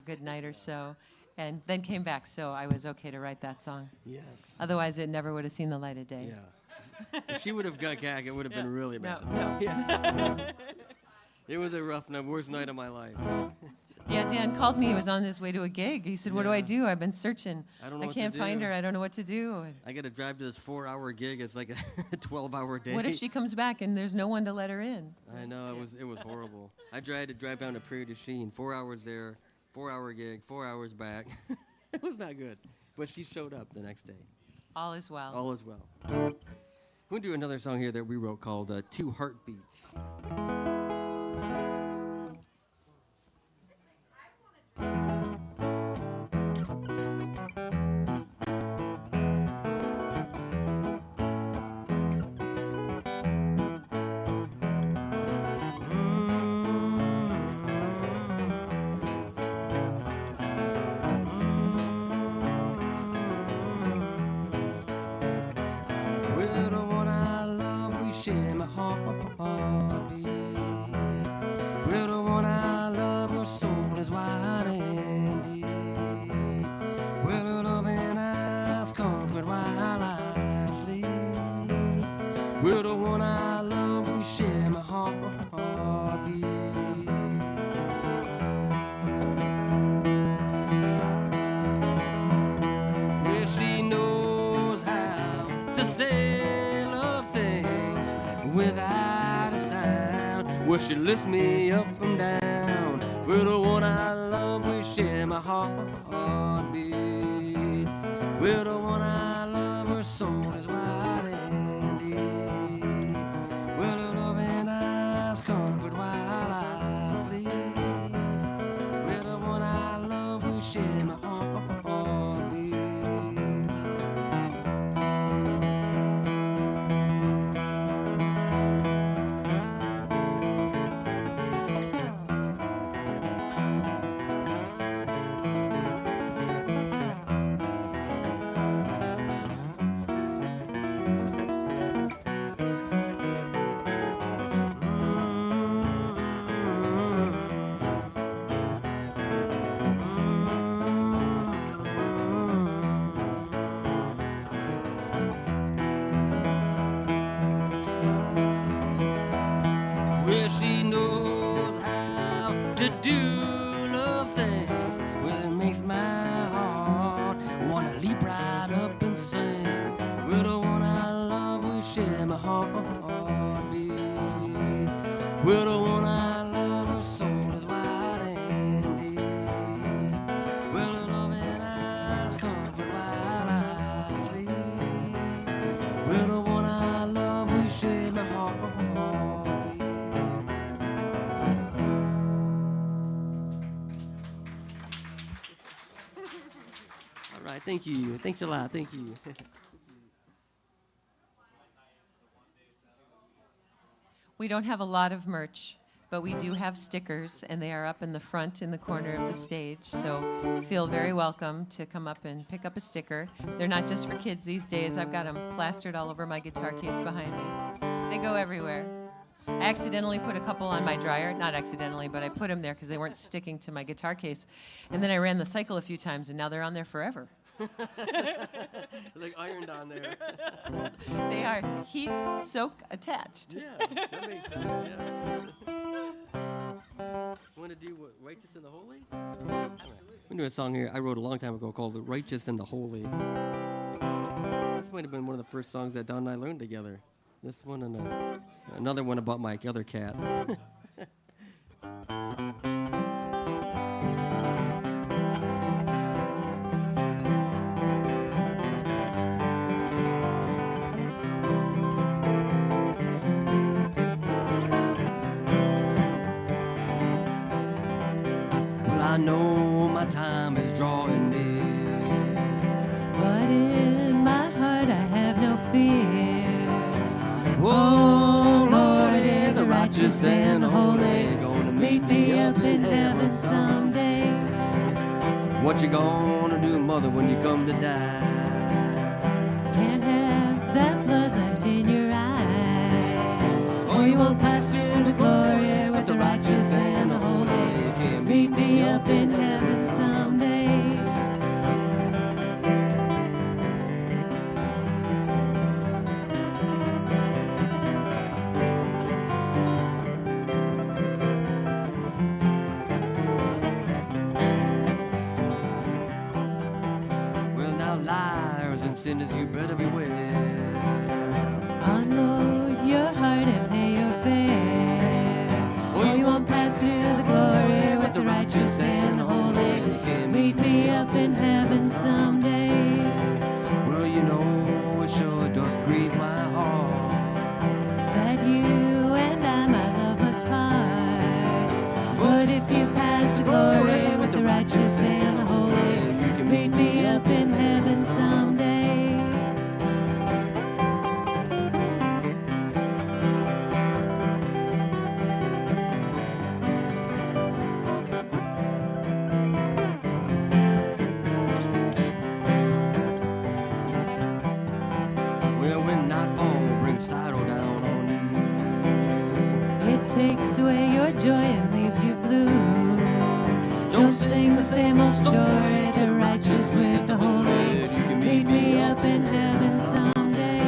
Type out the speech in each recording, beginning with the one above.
good night or so, and then came back, so I was okay to write that song. Yes. Otherwise, it never would have seen the light of day. Yeah. If she would have got gag, it would have been really bad. No. Yeah. It was a rough night, worst night of my life. Yeah, Dan called me. He was on his way to a gig. He said, "What do I do? I've been searching. I don't know what can't to find do. her. I don't know what to do." I got to drive to this 4-hour gig. It's like a 12-hour day. What if she comes back and there's no one to let her in? I know, it was horrible. I tried to drive down to Prairie du Chien, 4 hours there, 4-hour gig, 4 hours back. It was not good. But she showed up the next day. All is well. All is well. We're going to do another song here that we wrote called Two Heartbeats. We're the one I love, we share my heartbeat. Well, she knows how to say love things without a sound. Well, she lifts me up from down. We're the one I love, we share my heartbeat. We're the one I love, her soul is wide and deep. Well, her loving eyes comfort while I sleep. We're the one I love, we share my heartbeat. Well, she knows how to do love things. Well, it makes my heart wanna leap right up and sing. We're the one I love, we share my heartbeat. We're the one I love, her soul is wide and deep. Well, her loving eyes comfort while I sleep. We're the one I love, we share my heartbeat. All right, thank you. Thanks a lot. Thank you. We don't have a lot of merch, but we do have stickers, and they are up in the front in the corner of the stage. So feel very welcome to come up and pick up a sticker. They're not just for kids these days. I've got them plastered all over my guitar case behind me. They go everywhere. I accidentally put a couple on my dryer. Not accidentally, but I put them there because they weren't sticking to my guitar case. And then I ran the cycle a few times, and now they're on there forever. Like ironed on there. They are heat soak attached. Yeah, that makes sense, yeah. Want to do what, Righteous and the Holy? Absolutely. We do a song here I wrote a long time ago called The Righteous and the Holy. This might have been one of the first songs that Don and I learned together. This one and another one about my other cat. I know my time is drawing near, But in my heart I have no fear. oh Lordy, the righteous and the holy gonna Meet me up in heaven someday. What you gonna do, mother, when you come to die? Can't have that blood left in your eye. Oh, you won't pass through the glory with the righteous and the holy. Meet me up in heaven someday. sinners, you better beware. Unload your heart and pay your fare. Oh, you won't pass through the glory with the righteous and the holy. Meet me up in heaven someday. Well, you know, it sure does grieve my heart That you and I, my love, must part. But if you pass the glory with the righteous and the holy, you can meet me up in heaven someday. Well, when nightfall brings sorrow down on It takes away your joy and leaves you blue. Don't sing the same old story, the righteous with the holy. You can meet me up in heaven someday.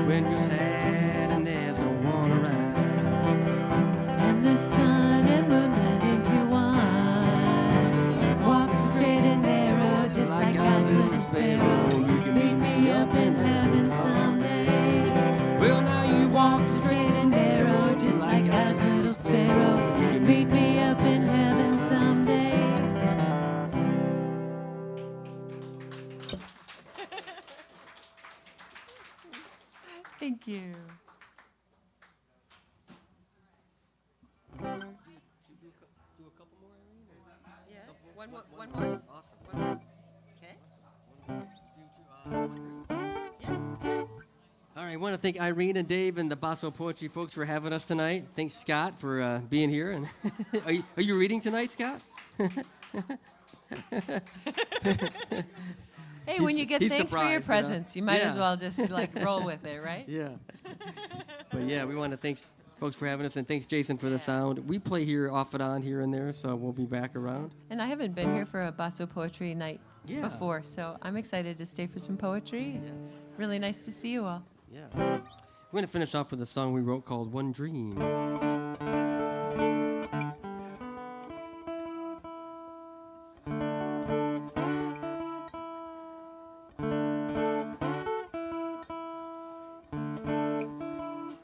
when you're sad and there's no one around. And the sun and moon blend into one. Walk the straight and narrow, just like God's little sparrow. You can meet me up in heaven someday. Well, now you walk Walk the straight and narrow, just like God's little sparrow. You can meet me up in heaven someday. Thank you. Yeah, one more. Awesome. Okay. Yes, yes. All right, I want to thank Irene and Dave and the Bosso Poetry folks for having us tonight. Thanks, Scott, for being here. And are you reading tonight, Scott? Hey, when you get he's thanks for your surprised, presents, you might as Yeah. well just like roll with it, right? Yeah. But yeah, we want to thank folks for having us, and thanks, Jason, for the sound. We play here off and on here and there, so we'll be back around. And I haven't been here for a Bosso Poetry night Yeah. before, so I'm excited to stay for some poetry. Really nice to see you all. Yeah. We're going to finish off with a song we wrote called One Dream.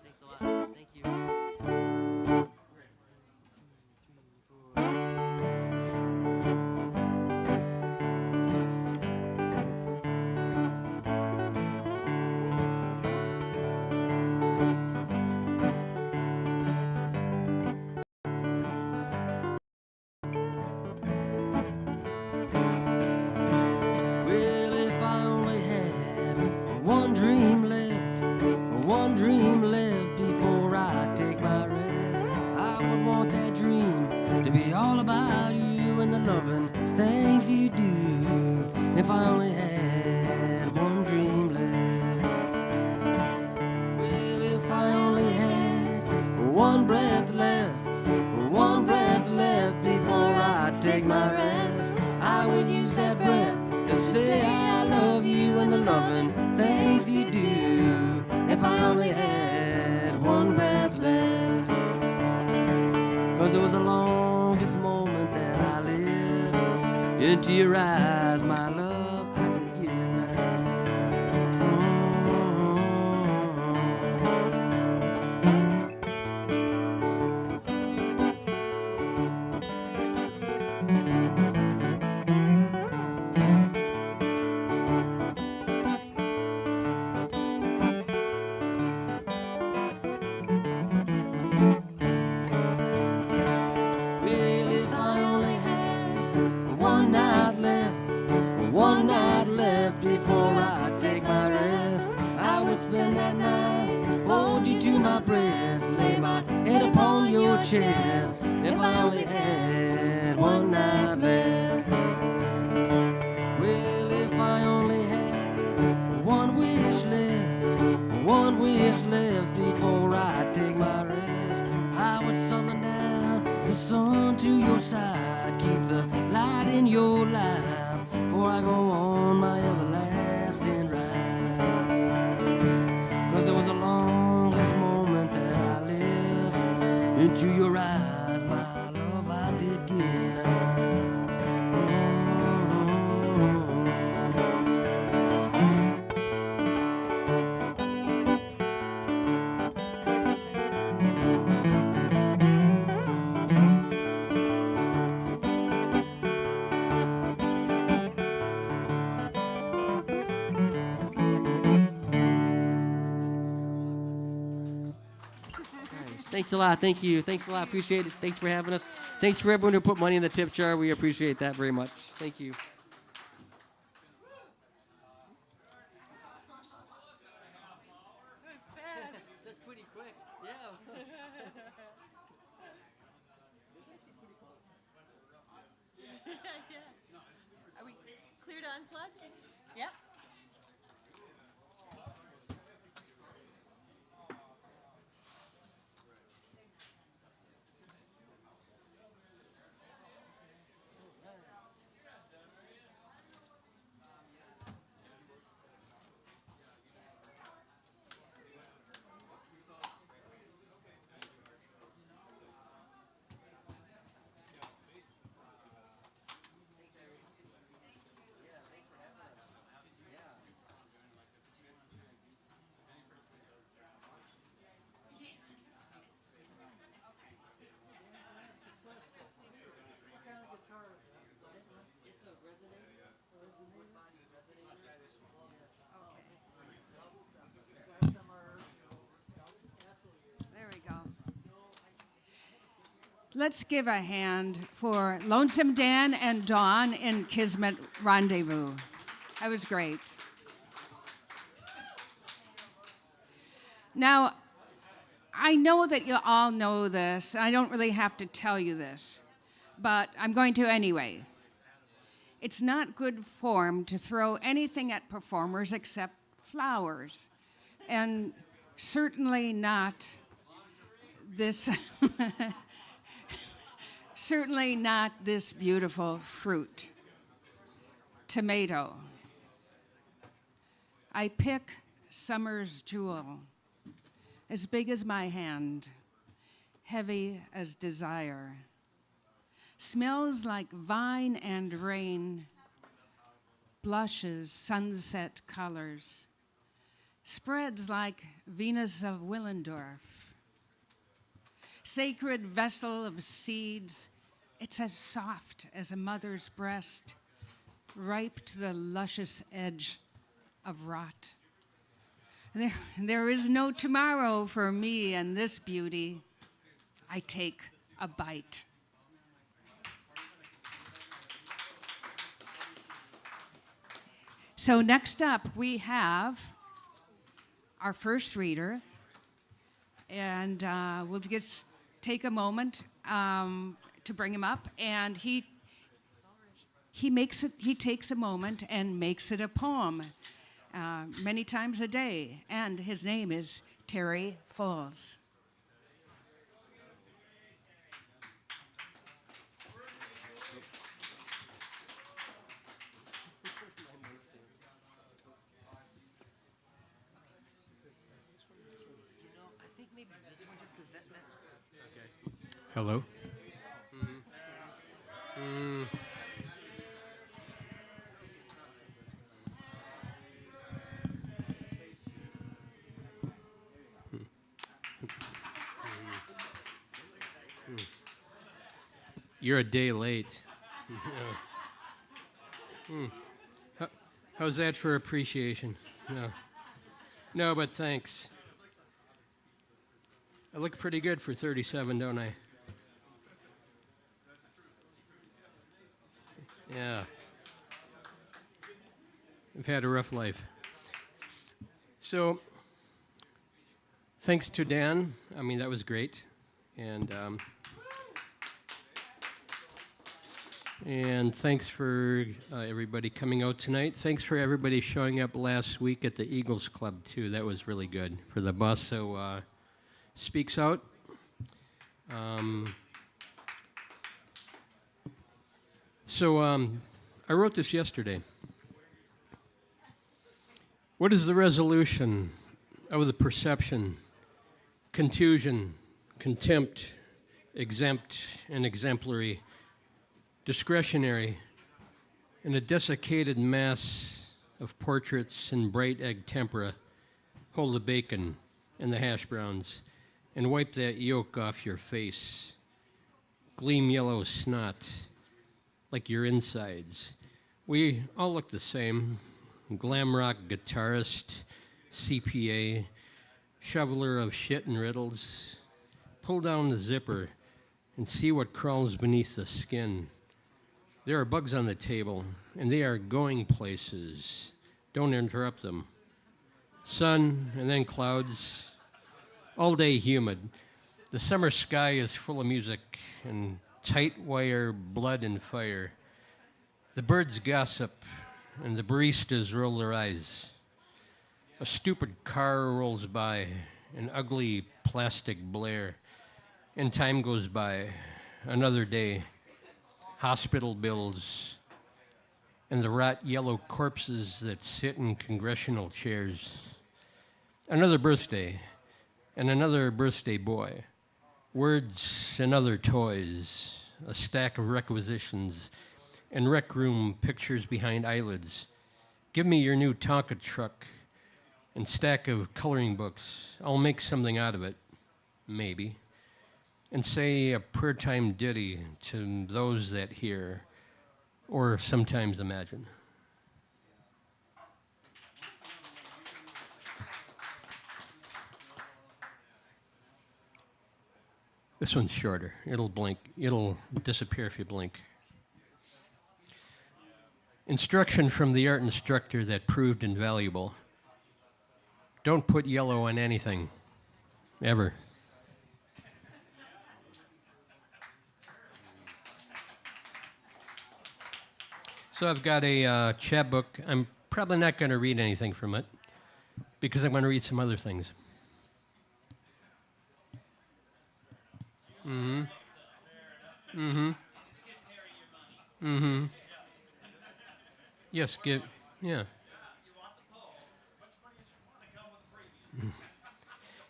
Thanks a lot. Thank you. Well, if I only had one dream left before I take my rest, I would want that dream to be all about you and the loving things you do. If I only had one dream left. Well, if I only had one breath left before I take my rest, I would use that breath to say I love you and the loving things you do. If I only had one breath left. 'Cause it was the longest moment that I lived. Into your eyes, my love, I could give now. Well, if I only had one night left before I take my rest, I would spend that night, hold you to my breast, lay my head upon your chest. If I only had one night left. Well, if I only summer down, the sun to your side. Keep the light in your life before I go on my everlasting ride. 'Cause it was the longest moment that I lived. Into your eyes, my love, I did give now. Thanks a lot. Thank you. Thanks a lot. Appreciate it. Thanks for having us. Thanks for everyone who put money in the tip jar. We appreciate that very much. Thank you. That's pretty quick. Yeah. Are we clear to unplug? Yep. There we go. Let's give a hand for Lonesome Dan and Dawn in Kismet Rendezvous. That was great. Now, I know that you all know this. I don't really have to tell you this, but I'm going to anyway. It's not good form to throw anything at performers except flowers, and certainly not this certainly not this beautiful fruit, tomato. I pick summer's jewel, as big as my hand, heavy as desire. Smells like vine and rain, blushes sunset colors, spreads like Venus of Willendorf. Sacred vessel of seeds, it's as soft as a mother's breast, ripe to the luscious edge of rot. There is no tomorrow for me and this beauty. I take a bite. So next up, we have our first reader, and we'll just take a moment to bring him up, and he takes a moment and makes it a poem many times a day, and his name is Terry Foles. Hello. You're a day late. How's that for appreciation? No, but thanks. I look pretty good for 37, don't I? Yeah. I've had a rough life. So, thanks to Dan. I mean, that was great. And thanks for everybody coming out tonight. Thanks for everybody showing up last week at the Eagles Club, too. That was really good. For the Bosso Speaks Out. I wrote this yesterday. What is the resolution of the perception, contusion, contempt, exempt, and exemplary, discretionary, in a desiccated mass of portraits and bright egg tempera? Hold the bacon and the hash browns and wipe that yolk off your face. Gleam yellow snot like your insides. We all look the same. Glam rock guitarist, CPA, shoveler of shit and riddles. Pull down the zipper and see what crawls beneath the skin. There are bugs on the table, and they are going places. Don't interrupt them. Sun and then clouds, all day humid. The summer sky is full of music and tight wire, blood and fire. The birds gossip and the baristas roll their eyes. A stupid car rolls by, an ugly plastic blare, and time goes by, another day, hospital bills, and the rot yellow corpses that sit in congressional chairs. Another birthday, and another birthday boy. Words and other toys, a stack of requisitions, and rec room pictures behind eyelids. Give me your new Tonka truck and stack of coloring books. I'll make something out of it, maybe, and say a prayer time ditty to those that hear, or sometimes imagine. This one's shorter. It'll blink. It'll disappear if you blink. Instruction from the art instructor that proved invaluable. Don't put yellow on anything, ever. So I've got a chapbook. I'm probably not going to read anything from it because I'm going to read some other things. Yes, yeah.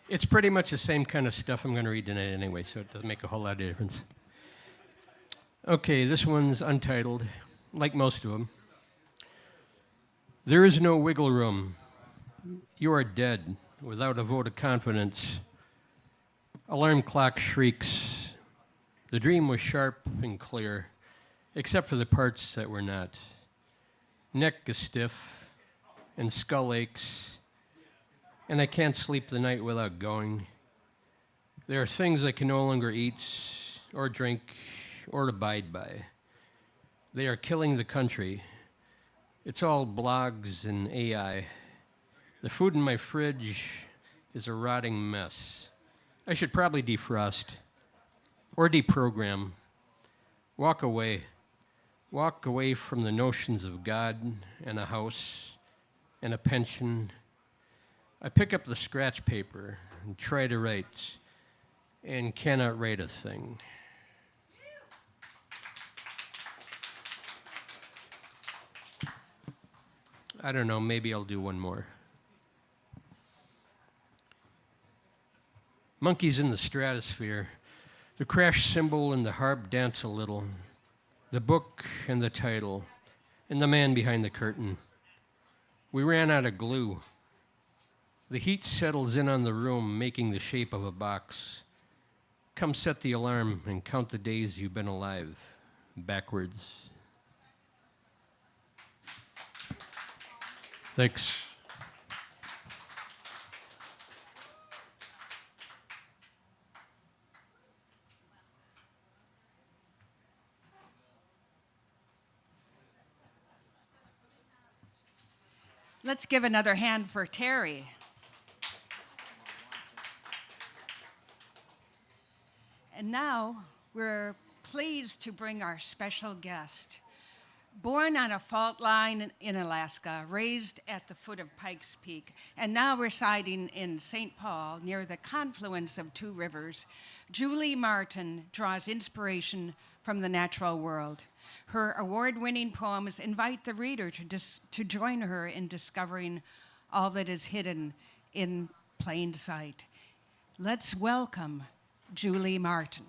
It's pretty much the same kind of stuff I'm going to read tonight anyway, so it doesn't make a whole lot of difference. Okay, this one's untitled, like most of them. There is no wiggle room. You are dead without a vote of confidence. Alarm clock shrieks. The dream was sharp and clear, except for the parts that were not. Neck is stiff, and skull aches, and I can't sleep the night without going. There are things I can no longer eat, or drink, or abide by. They are killing the country. It's all blogs and AI. The food in my fridge is a rotting mess. I should probably defrost or deprogram. Walk away. Walk away from the notions of God and a house and a pension. I pick up the scratch paper and try to write and cannot write a thing. I don't know, maybe I'll do one more. Monkeys in the stratosphere. The crash cymbal and the harp dance a little. The book and the title, and the man behind the curtain. We ran out of glue. The heat settles in on the room, making the shape of a box. Come set the alarm and count the days you've been alive, backwards. Thanks. Let's give another hand for Terry. And now we're pleased to bring our special guest, Born on a fault line in Alaska, raised at the foot of Pikes Peak, and now residing in St. Paul near the confluence of two rivers, Julie Martin draws inspiration from the natural world. Her award-winning poems invite the reader to join her in discovering all that is hidden in plain sight. Let's welcome Julie Martin.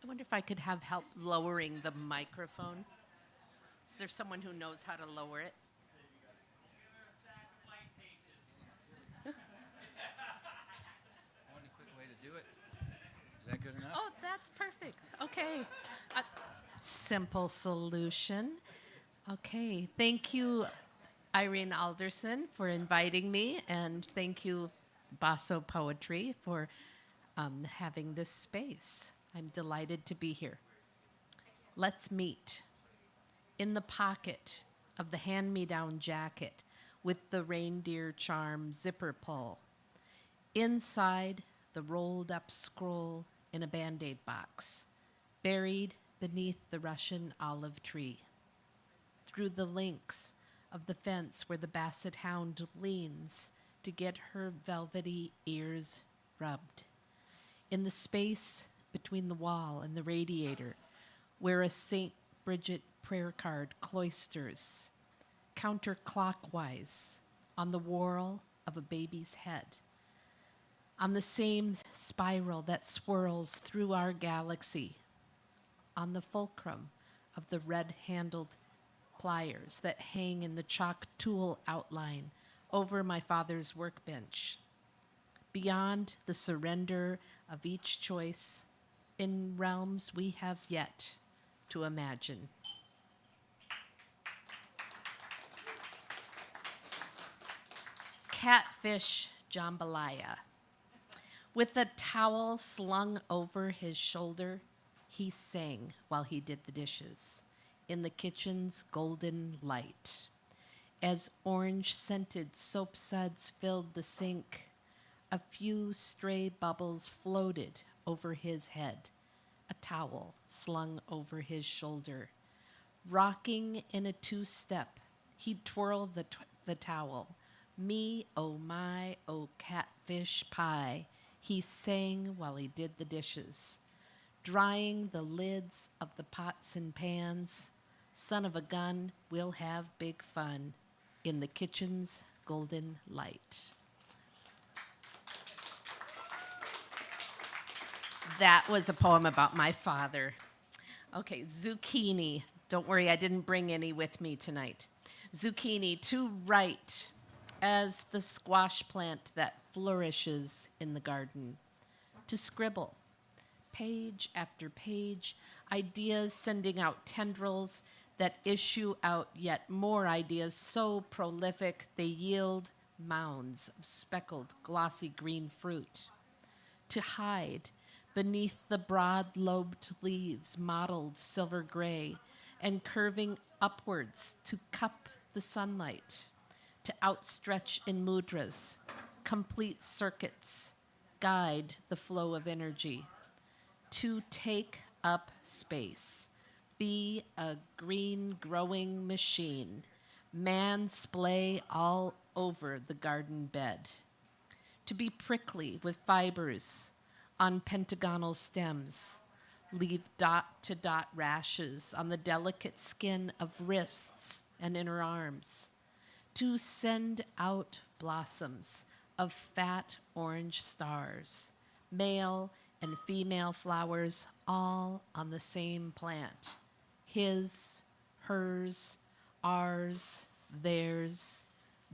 I wonder if I could have help lowering the microphone. Is there someone who knows how to lower it? One quick way to do it. Is that good enough? Oh, that's perfect. Okay. Simple solution. Okay. Thank you, Irene Alderson, for inviting me, and thank you, Bosso Poetry, for having this space. I'm delighted to be here. Let's meet in the pocket of the hand-me-down jacket with the reindeer charm zipper pull. Inside the rolled-up scroll in a Band-Aid box, buried beneath the Russian olive tree. Through the links of the fence where the basset hound leans to get her velvety ears rubbed. In the space between the wall and the radiator, where a St. Bridget prayer card cloisters, counterclockwise on the whorl of a baby's head, on the same spiral that swirls through our galaxy, on the fulcrum of the red-handled pliers that hang in the chalk tool outline over my father's workbench, beyond the surrender of each choice in realms we have yet to imagine. Catfish jambalaya. With a towel slung over his shoulder, he sang while he did the dishes in the kitchen's golden light. As orange-scented soap suds filled the sink, a few stray bubbles floated over his head, a towel slung over his shoulder. Rocking in a two-step, he'd twirl the towel. Me, oh my, oh catfish pie, he sang while he did the dishes. Drying the lids of the pots and pans, son of a gun, we'll have big fun in the kitchen's golden light. That was a poem about my father. Okay, zucchini. Don't worry, I didn't bring any with me tonight. Zucchini, to write as the squash plant that flourishes in the garden. To scribble, page after page, ideas sending out tendrils that issue out yet more ideas so prolific they yield mounds of speckled, glossy green fruit. To hide beneath the broad-lobed leaves, mottled silver gray, and curving upwards to cup the sunlight. To outstretch in mudras, complete circuits, guide the flow of energy. To take up space, be a green growing machine, mansplay all over the garden bed. To be prickly with fibers on pentagonal stems, leave dot-to-dot rashes on the delicate skin of wrists and inner arms. To send out blossoms of fat orange stars, male and female flowers all on the same plant. His, hers, ours, theirs.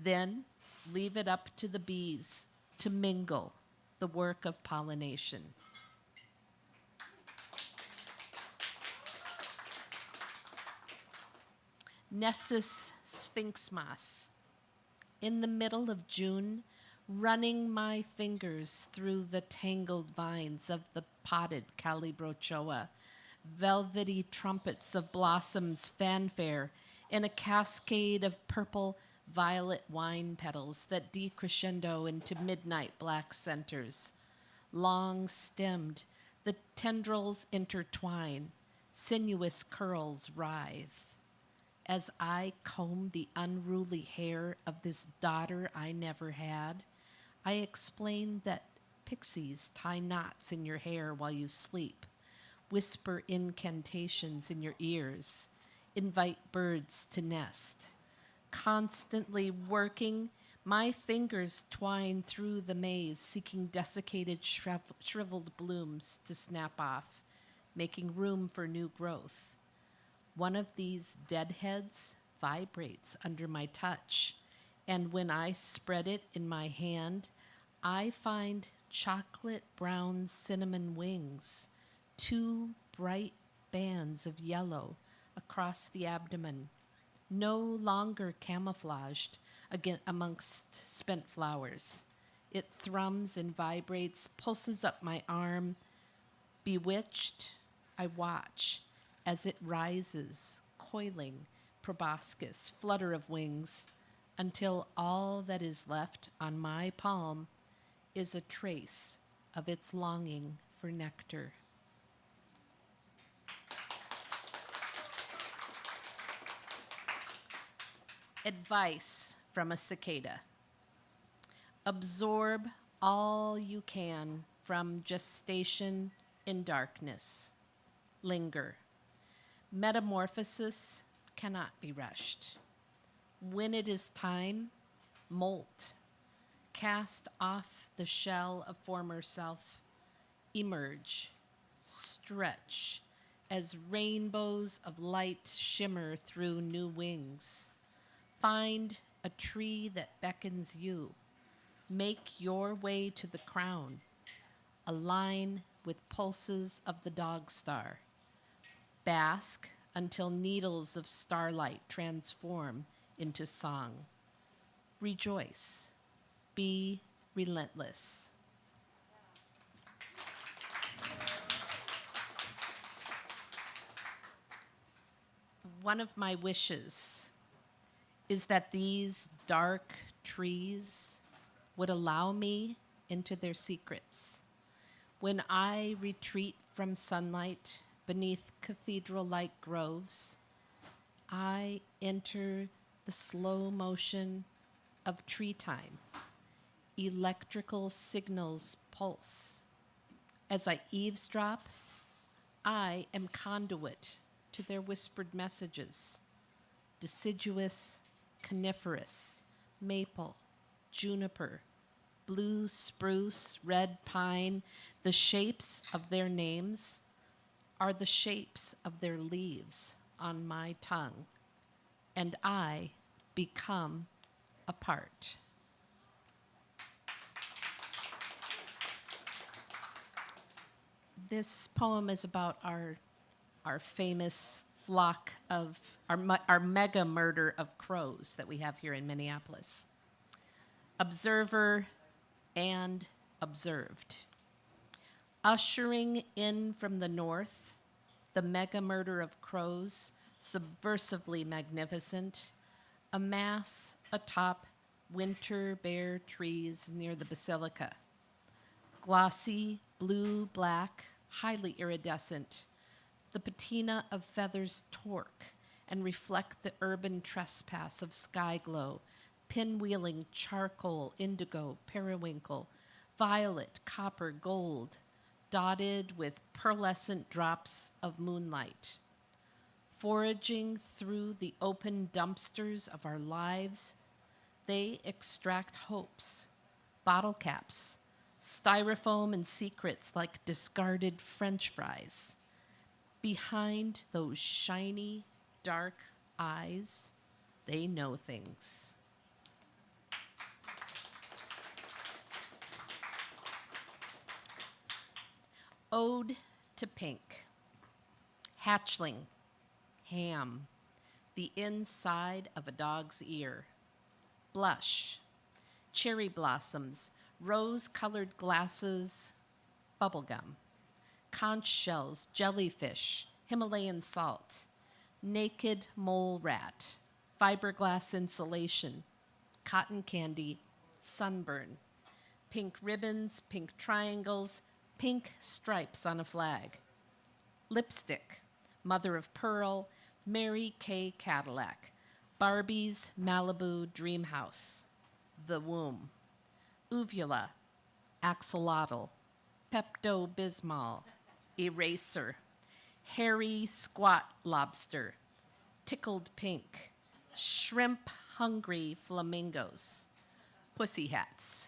Then leave it up to the bees to mingle the work of pollination. Nessus sphinx moth. In the middle of June, running my fingers through the tangled vines of the potted calibrochoa, velvety trumpets of blossoms fanfare in a cascade of purple violet wine petals that decrescendo into midnight black centers. Long stemmed, the tendrils intertwine, sinuous curls writhe. As I comb the unruly hair of this daughter I never had, I explain that pixies tie knots in your hair while you sleep, whisper incantations in your ears, invite birds to nest. Constantly working, my fingers twine through the maze, seeking desiccated, shriveled blooms to snap off, making room for new growth. One of these deadheads vibrates under my touch, and when I spread it in my hand, I find chocolate brown cinnamon wings, 2 bright bands of yellow across the abdomen, no longer camouflaged amongst spent flowers. It thrums and vibrates, pulses up my arm. Bewitched, I watch as it rises, coiling, proboscis, flutter of wings, until all that is left on my palm is a trace of its longing for nectar. Advice from a cicada. Absorb all you can from gestation in darkness. Linger. Metamorphosis cannot be rushed. When it is time, molt. Cast off the shell of former self. Emerge. Stretch as rainbows of light shimmer through new wings. Find a tree that beckons you. Make your way to the crown. Align with pulses of the dog star. Bask until needles of starlight transform into song. Rejoice. Be relentless. One of my wishes is that these dark trees would allow me into their secrets. When I retreat from sunlight beneath cathedral-like groves, I enter the slow motion of tree time. Electrical signals pulse. As I eavesdrop, I am conduit to their whispered messages. Deciduous, coniferous, maple, juniper, blue spruce, red pine, the shapes of their names are the shapes of their leaves on my tongue, and I become a part. This poem is about our famous flock of, our mega murder of crows that we have here in Minneapolis. Observer and observed. Ushering in from the north, the mega murder of crows, subversively magnificent, amass atop winter bare trees near the basilica. Glossy, blue-black, highly iridescent, the patina of feathers torque and reflect the urban trespass of sky glow, pinwheeling charcoal, indigo, periwinkle, violet, copper, gold, dotted with pearlescent drops of moonlight. Foraging through the open dumpsters of our lives, they extract hopes, bottle caps, styrofoam and secrets like discarded French fries. Behind those shiny, dark eyes, they know things. Ode to Pink. Hatchling, ham, the inside of a dog's ear. Blush, cherry blossoms, rose-colored glasses, bubblegum. Conch shells, jellyfish, Himalayan salt, naked mole rat, fiberglass insulation, cotton candy, sunburn, pink ribbons, pink triangles, pink stripes on a flag, lipstick, mother of pearl, Mary Kay Cadillac, Barbie's Malibu Dream House, the womb, uvula, axolotl, Pepto-Bismol, eraser, hairy squat lobster, tickled pink, shrimp hungry flamingos, pussy hats.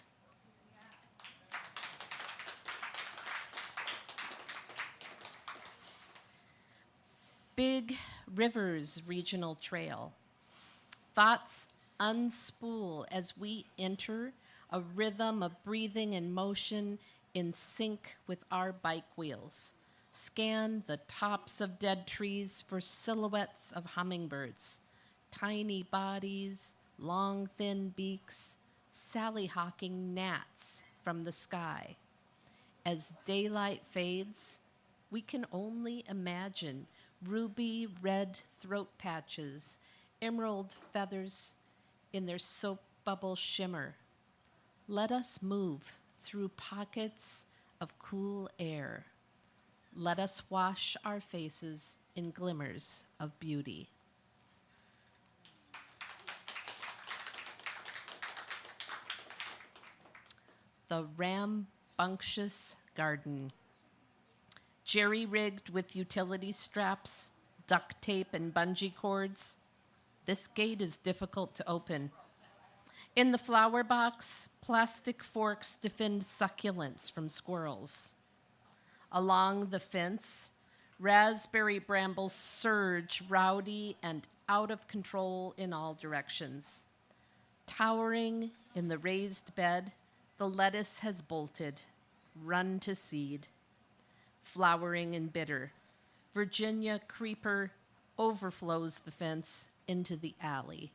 Big Rivers Regional Trail. Thoughts unspool as we enter a rhythm of breathing and motion in sync with our bike wheels. Scan the tops of dead trees for silhouettes of hummingbirds, tiny bodies, long thin beaks, sally-hawking gnats from the sky. As daylight fades, we can only imagine ruby red throat patches, emerald feathers in their soap bubble shimmer. Let us move through pockets of cool air. Let us wash our faces in glimmers of beauty. The rambunctious garden. Jerry-rigged with utility straps, duct tape, and bungee cords, this gate is difficult to open. In the flower box, plastic forks defend succulents from squirrels. Along the fence, raspberry brambles surge, rowdy and out of control in all directions. Towering in the raised bed, the lettuce has bolted, run to seed. Flowering and bitter, Virginia creeper overflows the fence into the alley.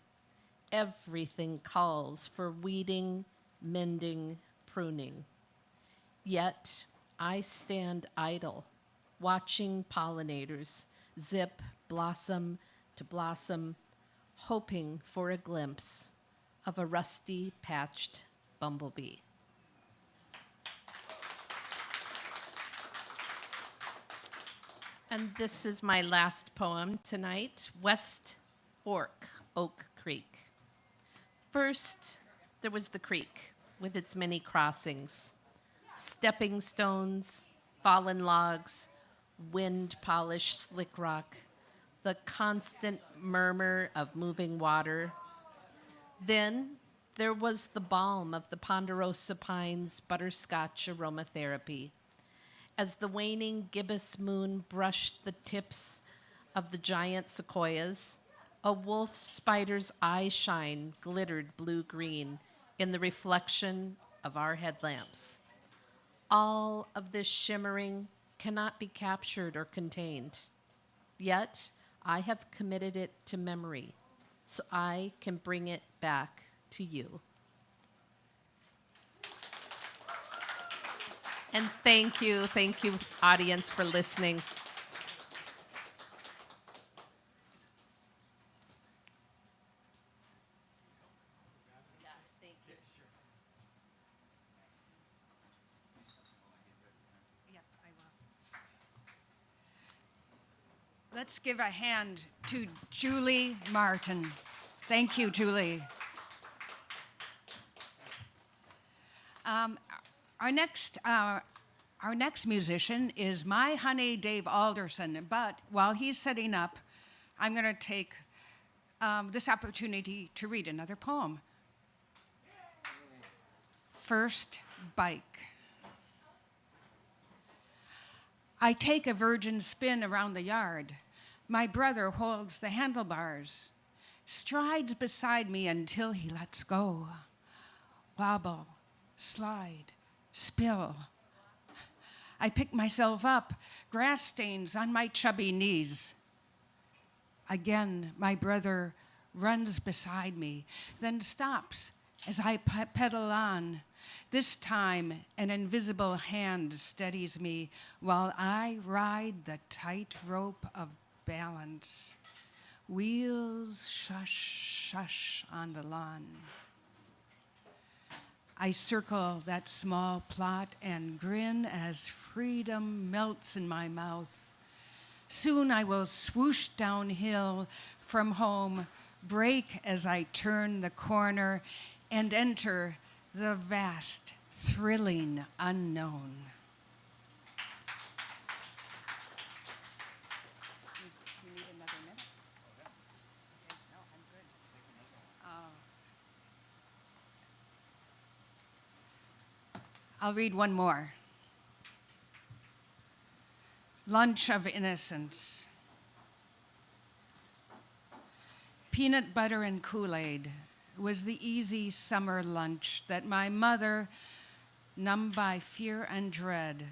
Everything calls for weeding, mending, pruning. Yet I stand idle, watching pollinators zip blossom to blossom, hoping for a glimpse of a rusty patched bumblebee. And this is my last poem tonight, West Fork, Oak Creek. First, there was the creek with its many crossings, stepping stones, fallen logs, wind-polished slick rock, the constant murmur of moving water. Then there was the balm of the ponderosa pine's butterscotch aromatherapy. As the waning gibbous moon brushed the tips of the giant sequoias, a wolf spider's eye shine glittered blue-green in the reflection of our headlamps. All of this shimmering cannot be captured or contained. Yet, I have committed it to memory, so I can bring it back to you. And thank you, audience, for listening. Let's give a hand to Julie Martin. Thank you, Julie. Our next musician is my honey, Dave Alderson. But while he's setting up, I'm going to take this opportunity to read another poem. First Bike. I take a virgin spin around the yard. My brother holds the handlebars, strides beside me until he lets go. Wobble, slide, spill. I pick myself up, grass stains on my chubby knees. Again, my brother runs beside me, then stops as I pedal on. This time, an invisible hand steadies me while I ride the tightrope of balance. Wheels shush, shush on the lawn. I circle that small plot and grin as freedom melts in my mouth. Soon I will swoosh downhill from home, brake as I turn the corner, and enter the vast, thrilling unknown. You need another minute? Okay, no, I'm good. I'll read one more. Lunch of Innocence. Peanut butter and Kool-Aid was the easy summer lunch that my mother, numb by fear and dread,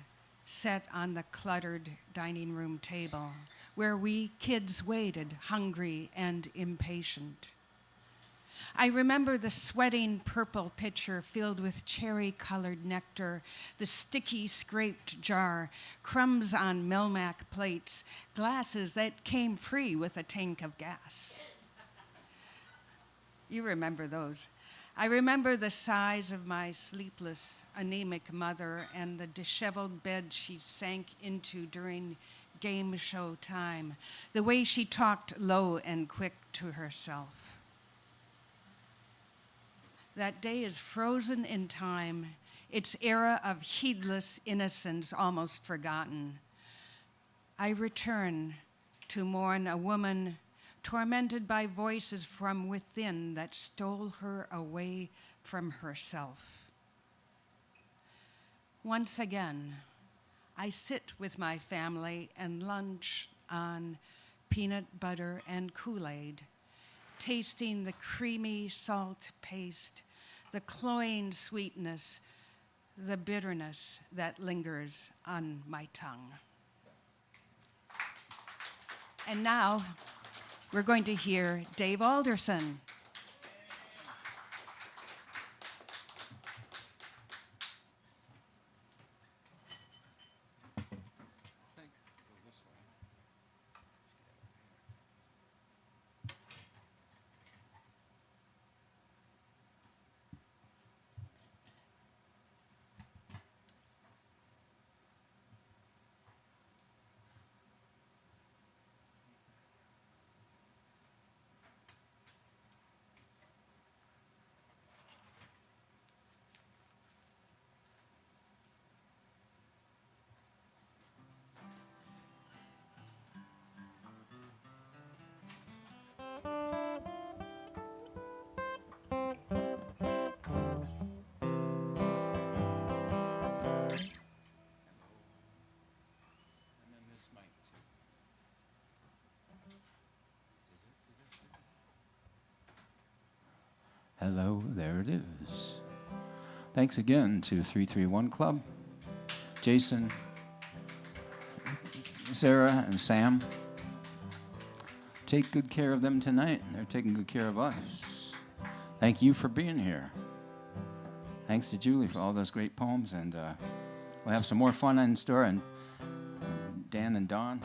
set on the cluttered dining room table where we kids waited, hungry and impatient. I remember the sweating purple pitcher filled with cherry-colored nectar, the sticky scraped jar, crumbs on Melmac plates, glasses that came free with a tank of gas. You remember those. I remember the size of my sleepless, anemic mother and the disheveled bed she sank into during game show time, the way she talked low and quick to herself. That day is frozen in time, its era of heedless innocence almost forgotten. I return to mourn a woman tormented by voices from within that stole her away from herself. Once again, I sit with my family and lunch on peanut butter and Kool-Aid, tasting the creamy salt paste, the cloying sweetness, the bitterness that lingers on my tongue. And now, we're going to hear Dave Alderson. Hello, there it is. Thanks again to 331 Club, Jason, Sarah, and Sam. Take good care of them tonight. They're taking good care of us. Thank you for being here. Thanks to Julie for all those great poems, and we'll have some more fun in store, and Dan and Dawn.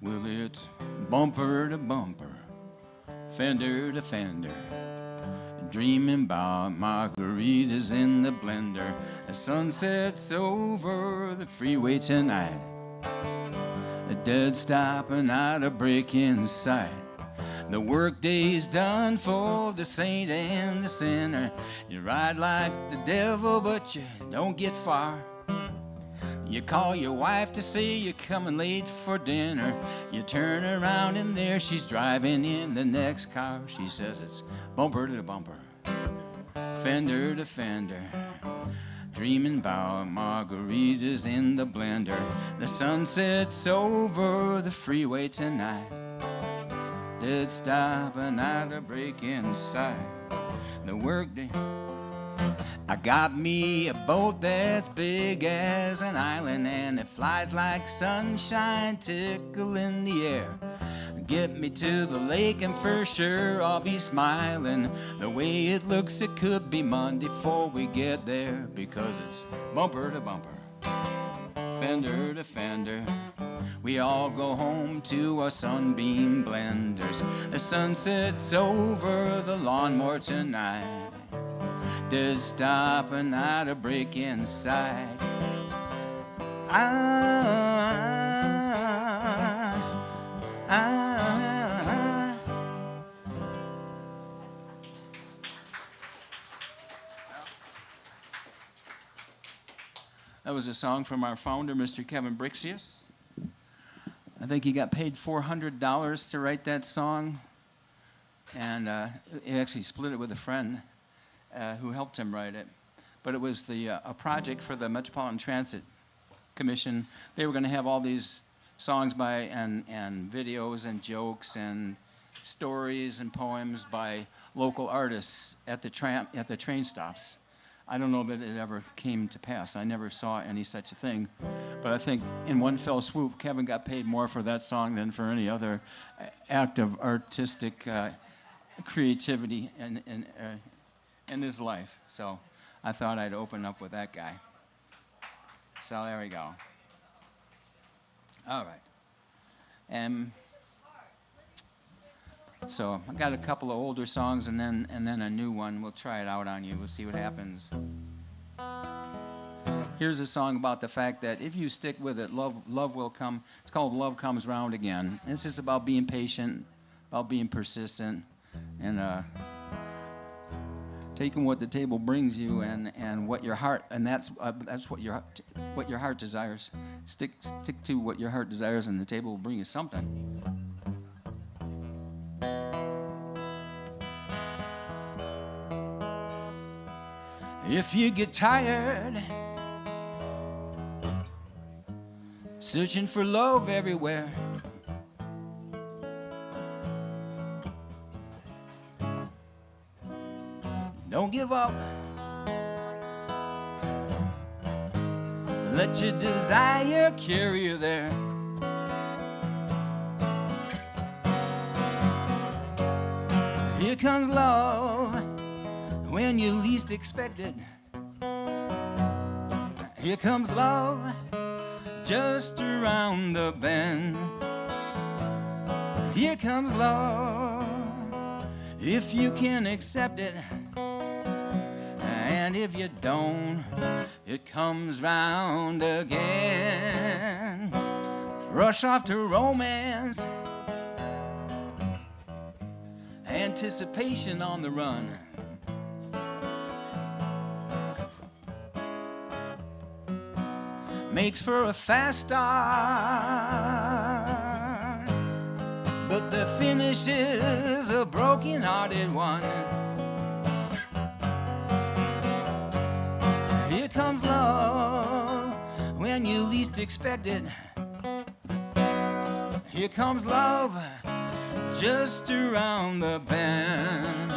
Well, it's bumper to bumper, fender to fender, dreaming about margaritas in the blender. The sun sets over the freeway tonight, a dead stop and not a break in sight. The workday's done for the saint and the sinner. You ride like the devil, but you don't get far. You call your wife to say you're coming late for dinner. You turn around and there she's driving in the next car. She says it's bumper to bumper, fender to fender, dreaming about margaritas in the blender. The sun sets over the freeway tonight, dead stop and not a break in sight. The workday, I got me a boat that's big as an island, and it flies like sunshine, tickle in the air. Get me to the lake and for sure I'll be smiling. The way it looks, it could be Monday before we get there, because it's bumper to bumper, fender to fender. We all go home to our sunbeam blenders. The sun sets over the lawnmower tonight. Did stop and not a break inside. That was a song from our founder, Mr. Kevin Brixius. I think he got paid $400 to write that song, and he actually split it with a friend who helped him write it. But it was a project for the Metropolitan Transit Commission. They were going to have all these songs by and videos and jokes and stories and poems by local artists at the train stops. I don't know that it ever came to pass. I never saw any such a thing. But I think in one fell swoop, Kevin got paid more for that song than for any other act of artistic creativity in his life. So I thought I'd open up with that guy. So there we go. All right. So I got a couple of older songs and then a new one. We'll try it out on you. We'll see what happens. Here's a song about the fact that if you stick with it, love will come. It's called Love Comes Round Again. And it's just about being patient, about being persistent, and taking what the table brings you and what your heart, and that's what your heart desires. Stick to what your heart desires, and the table will bring you something. If you get tired searching for love everywhere, don't give up. Let your desire carry you there. Here comes love when you least expect it. Here comes love just around the bend. Here comes love if you can accept it. And if you don't, it comes round again. Rush off to romance, anticipation on the run. Makes for a fast start, but the finish is a broken-hearted one. Here comes love when you least expect it. Here comes love just around the bend.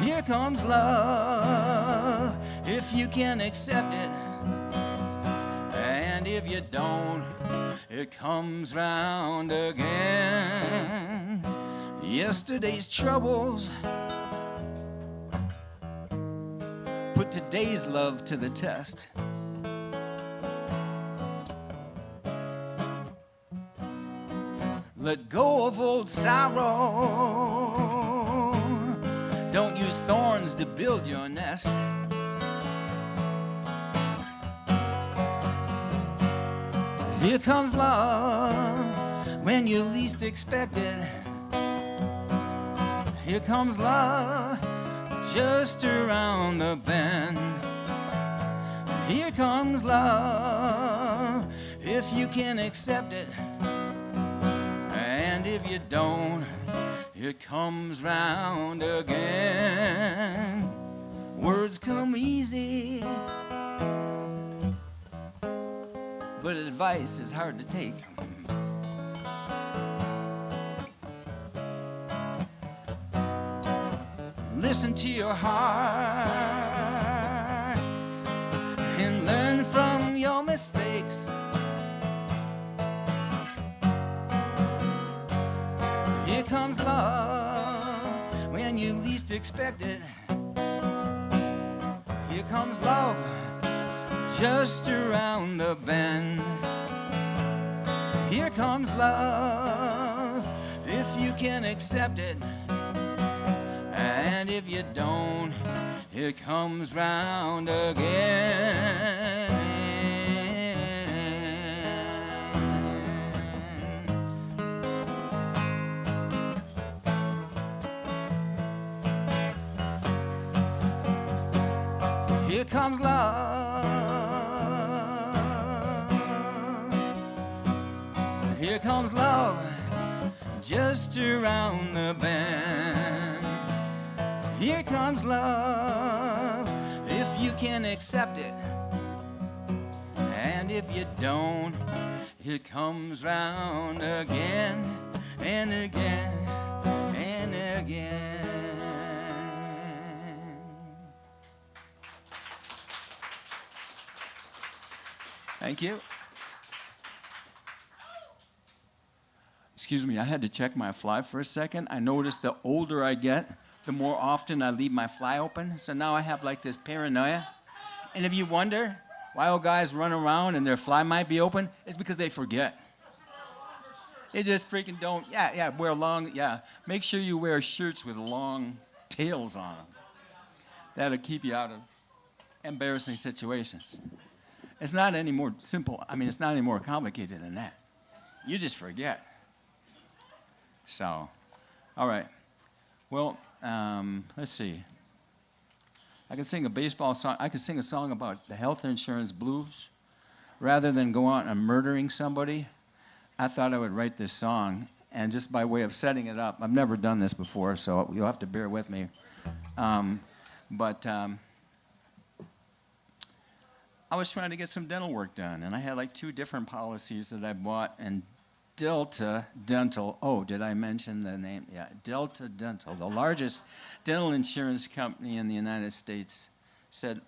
Here comes love if you can accept it. And if you don't, it comes round again. Yesterday's troubles put today's love to the test. Let go of old sorrow. Don't use thorns to build your nest. Here comes love when you least expect it. Here comes love just around the bend. Here comes love if you can accept it. And if you don't, it comes round again. Words come easy, but advice is hard to take. Listen to your heart and learn from your mistakes. love when you least expect it. Here comes love just around the bend. Here comes love if you can accept it. And if you don't, it comes round again. Here comes love. Here comes love just around the bend. Here comes love if you can accept it. And if you don't, it comes round again and again and again. Thank you. Excuse me, I had to check my fly for a second. I noticed the older I get, the more often I leave my fly open. So now I have like this paranoia. And if you wonder why old guys run around and their fly might be open, it's because they forget. They just freaking don't, wear long, Make sure you wear shirts with long tails on them. That'll keep you out of embarrassing situations. It's not any more simple. I mean, it's not any more complicated than that. You just forget. So, all right. Well, let's see. I could sing a baseball song. I could sing a song about the health insurance blues. Rather than go out and murdering somebody, I thought I would write this song. And just by way of setting it up, I've never done this before, so you'll have to bear with me. I was trying to get some dental work done, and I had like 2 different policies that I bought, and Delta Dental, oh, did I mention the name? Yeah, Delta Dental, the largest dental insurance company in the United States, said,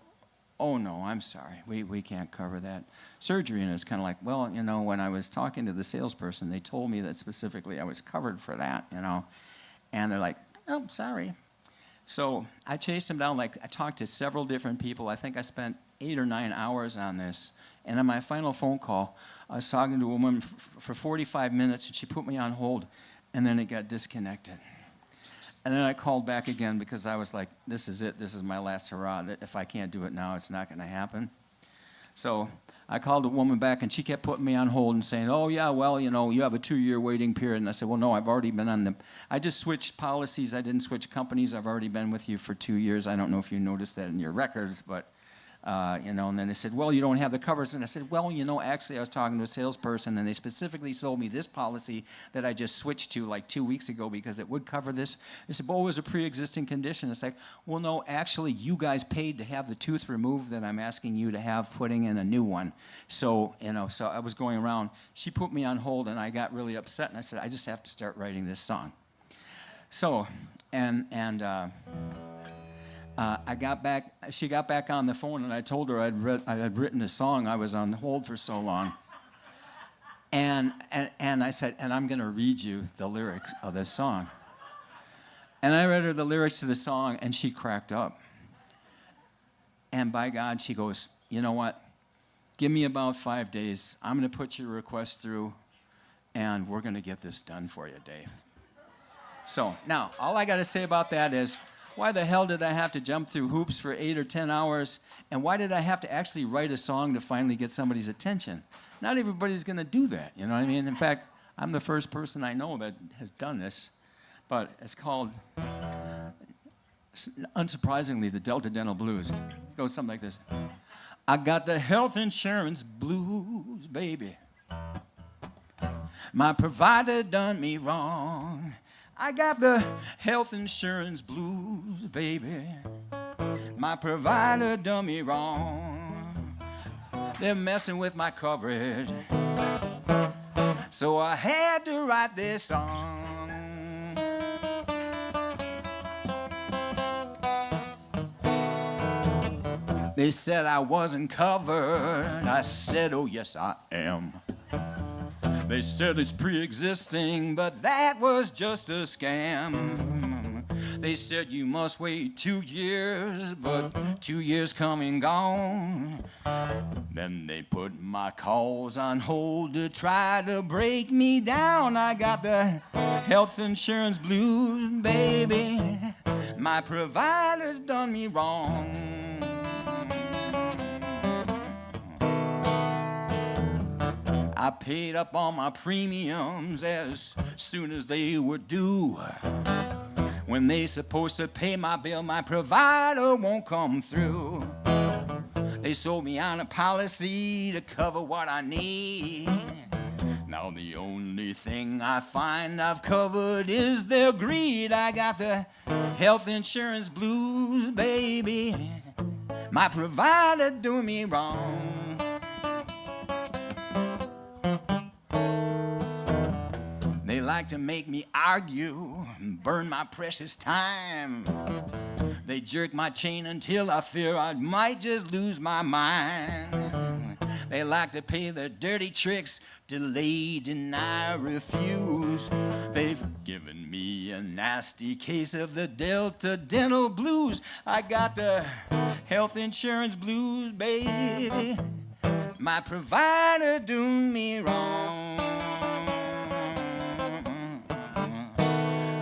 oh no, I'm sorry, we can't cover that surgery. And it's kind of like, well, you know, when I was talking to the salesperson, they told me that specifically I was covered for that, you know, and they're like, oh, sorry. So I chased them down, like I talked to several different people. I think I spent 8 or 9 hours on this. And on my final phone call, I was talking to a woman for 45 minutes, and she put me on hold, and then it got disconnected. And then I called back again because I was like, this is it. This is my last hurrah. If I can't do it now, it's not going to happen. So I called the woman back, and she kept putting me on hold and saying, oh, yeah, well, you know, you have a 2-year waiting period. And I said, well, no, I've already been on them. I just switched policies. I didn't switch companies. I've already been with you for 2 years. I don't know if you noticed that in your records, but... you know, and then they said, well, you don't have the covers. And I said, well, you know, actually I was talking to a salesperson, and they specifically sold me this policy that I just switched to like 2 weeks ago because it would cover this. They said, well, it was a pre-existing condition. It's like, well, no, actually you guys paid to have the tooth removed that I'm asking you to have putting in a new one. So, you know, so I was going around. She put me on hold, and I got really upset, and I said, I just have to start writing this song. So, I got back, she got back on the phone, and I told her I had written a song. I was on hold for so long. And I said, and I'm going to read you the lyrics of this song. And I read her the lyrics to the song, and she cracked up. And by God, she goes, you know what? Give me about 5 days. I'm going to put your request through, and we're going to get this done for you, Dave. So now, all I got to say about that is, why the hell did I have to jump through hoops for 8 or 10 hours? And why did I have to actually write a song to finally get somebody's attention? Not everybody's going to do that, you know what I mean? In fact, I'm the first person I know that has done this. But it's called, unsurprisingly, the Delta Dental Blues. It goes something like this. I got the health insurance blues, baby. My provider done me wrong. I got the health insurance blues, baby. My provider done me wrong. They're messing with my coverage. So I had to write this song. They said I wasn't covered. I said, oh, yes, I am. They said it's pre-existing, but that was just a scam. They said you must wait 2 years, but 2 years come and gone. Then they put my calls on hold to try to break me down. I got the health insurance blues, baby. My provider's done me wrong. I paid up all my premiums as soon as they were due. When they supposed to pay my bill, my provider won't come through. They sold me on a policy to cover what I need. Now the only thing I find I've covered is their greed. I got the health insurance blues, baby. My provider doing me wrong. They like to make me argue and burn my precious time. They jerk my chain until I fear I might just lose my mind. They like to pay their dirty tricks, delay, deny, refuse. They've given me a nasty case of the Delta dental blues. I got the health insurance blues, baby. My provider doing me wrong.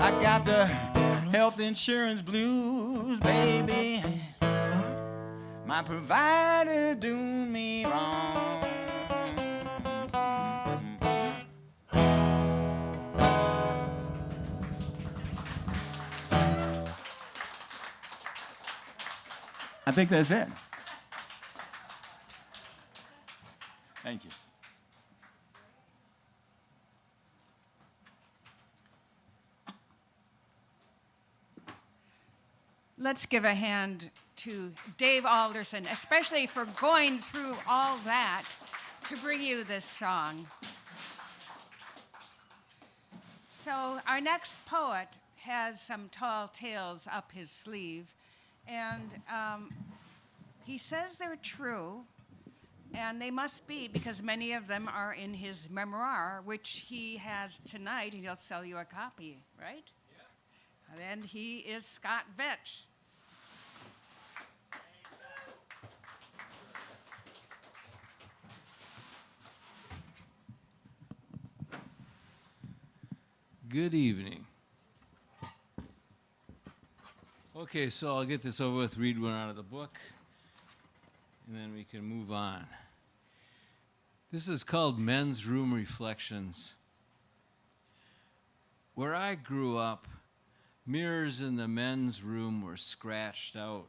I got the health insurance blues, baby. My provider doing me wrong. I think that's it. Thank you. Let's give a hand to Dave Alderson, especially for going through all that to bring you this song. So our next poet has some tall tales up his sleeve, and he says they're true, and they must be because many of them are in his memoir, which he has tonight, and he'll sell you a copy, right? Yeah. And he is Scott Vetch. Good evening. Okay, so I'll get this over with, read one out of the book, and then we can move on. This is called Men's Room Reflections. Where I grew up, mirrors in the men's room were scratched out,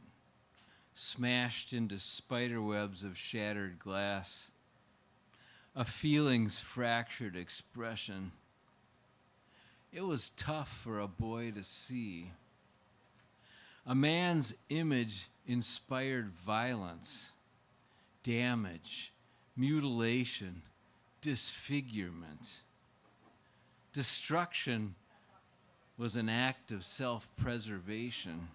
smashed into spider webs of shattered glass, a feeling's fractured expression. It was tough for a boy to see. A man's image inspired violence, damage, mutilation, disfigurement. Destruction was an act of self-preservation.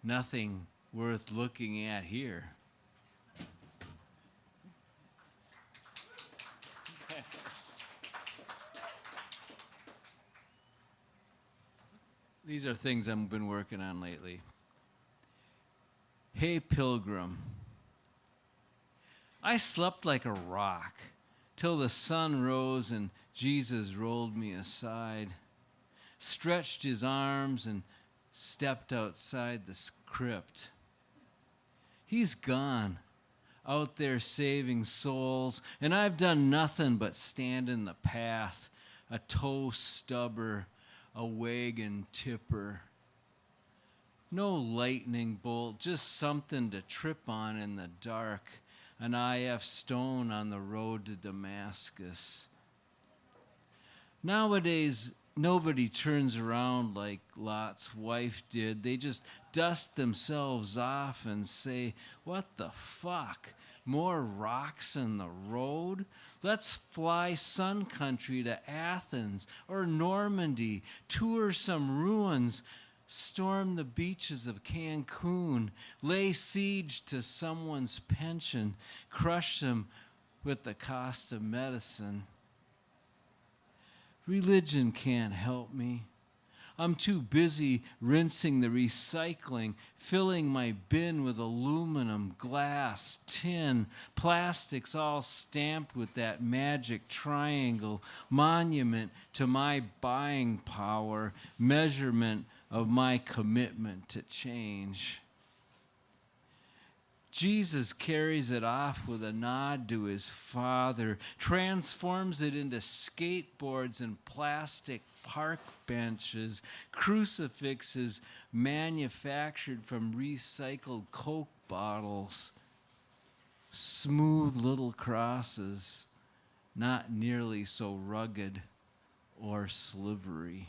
Nothing worth looking at here. These are things I've been working on lately. Hey, pilgrim. I slept like a rock till the sun rose and Jesus rolled me aside, stretched his arms and stepped outside the crypt. He's gone, out there saving souls, and I've done nothing but stand in the path, a toe stubber, a wagon tipper. No lightning bolt, just something to trip on in the dark, an IF stone on the road to Damascus. Nowadays, nobody turns around like Lot's wife did. They just dust themselves off and say, what the fuck? More rocks in the road? Let's fly sun country to Athens or Normandy, tour some ruins, storm the beaches of Cancun, lay siege to someone's pension, crush them with the cost of medicine. Religion can't help me. I'm too busy rinsing the recycling, filling my bin with aluminum, glass, tin, plastics all stamped with that magic triangle, monument to my buying power, measurement of my commitment to change. Jesus carries it off with a nod to his Father, transforms it into skateboards and plastic park benches, crucifixes manufactured from recycled Coke bottles, smooth little crosses, not nearly so rugged or slivery.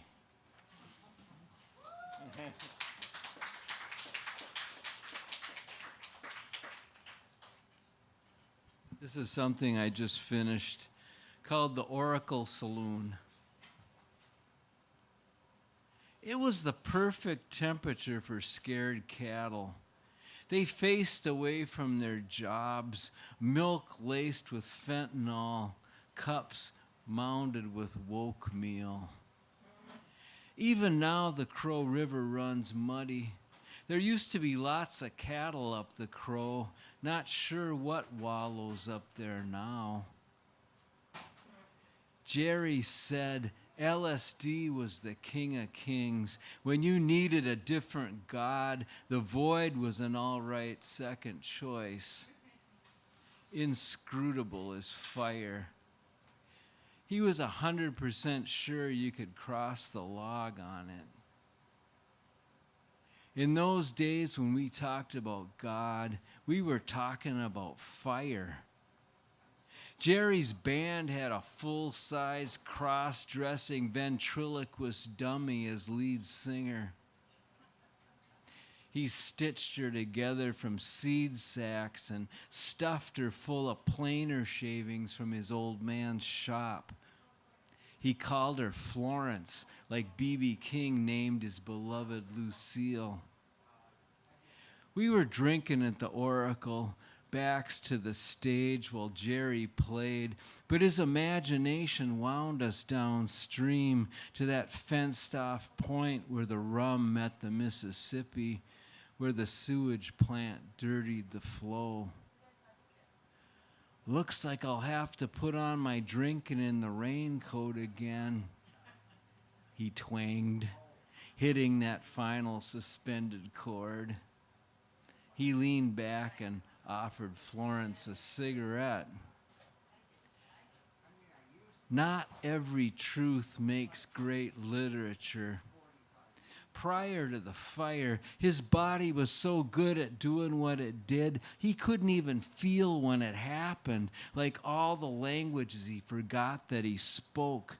This is something I just finished called the Oracle Saloon. It was the perfect temperature for scared cattle. They faced away from their jobs, milk laced with fentanyl, cups mounded with woke meal. Even now the Crow River runs muddy. There used to be lots of cattle up the Crow, not sure what wallows up there now. Jerry said LSD was the king of kings. When you needed a different god, the void was an all right second choice. Inscrutable as fire. He was 100% sure you could cross the log on it. In those days when we talked about God, we were talking about fire. Jerry's band had a full-size cross-dressing ventriloquist dummy as lead singer. He stitched her together from seed sacks and stuffed her full of planer shavings from his old man's shop. He called her Florence, like B.B. King named his beloved Lucille. We were drinking at the Oracle, backs to the stage while Jerry played, but his imagination wound us downstream to that fenced-off point where the rum met the Mississippi, where the sewage plant dirtied the flow. Looks like I'll have to put on my drinking in the raincoat again, he twanged, hitting that final suspended chord. He leaned back and offered Florence a cigarette. Not every truth makes great literature. Prior to the fire, his body was so good at doing what it did, he couldn't even feel when it happened, like all the languages he forgot that he spoke.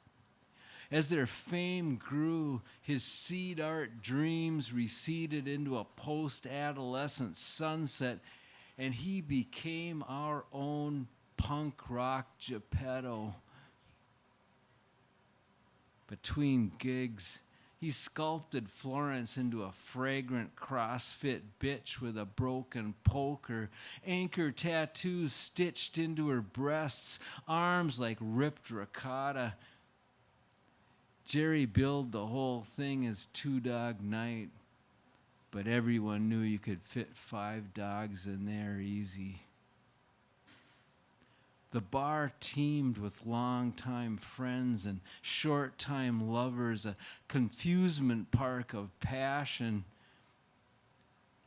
As their fame grew, his seed art dreams receded into a post-adolescent sunset, and he became our own punk rock Geppetto. Between gigs, he sculpted Florence into a fragrant CrossFit bitch with a broken poker, anchor tattoos stitched into her breasts, arms like ripped ricotta. Jerry billed the whole thing as 2-dog night, but everyone knew you could fit 5 dogs in there easy. The bar teemed with longtime friends and short-time lovers, a confusement park of passion.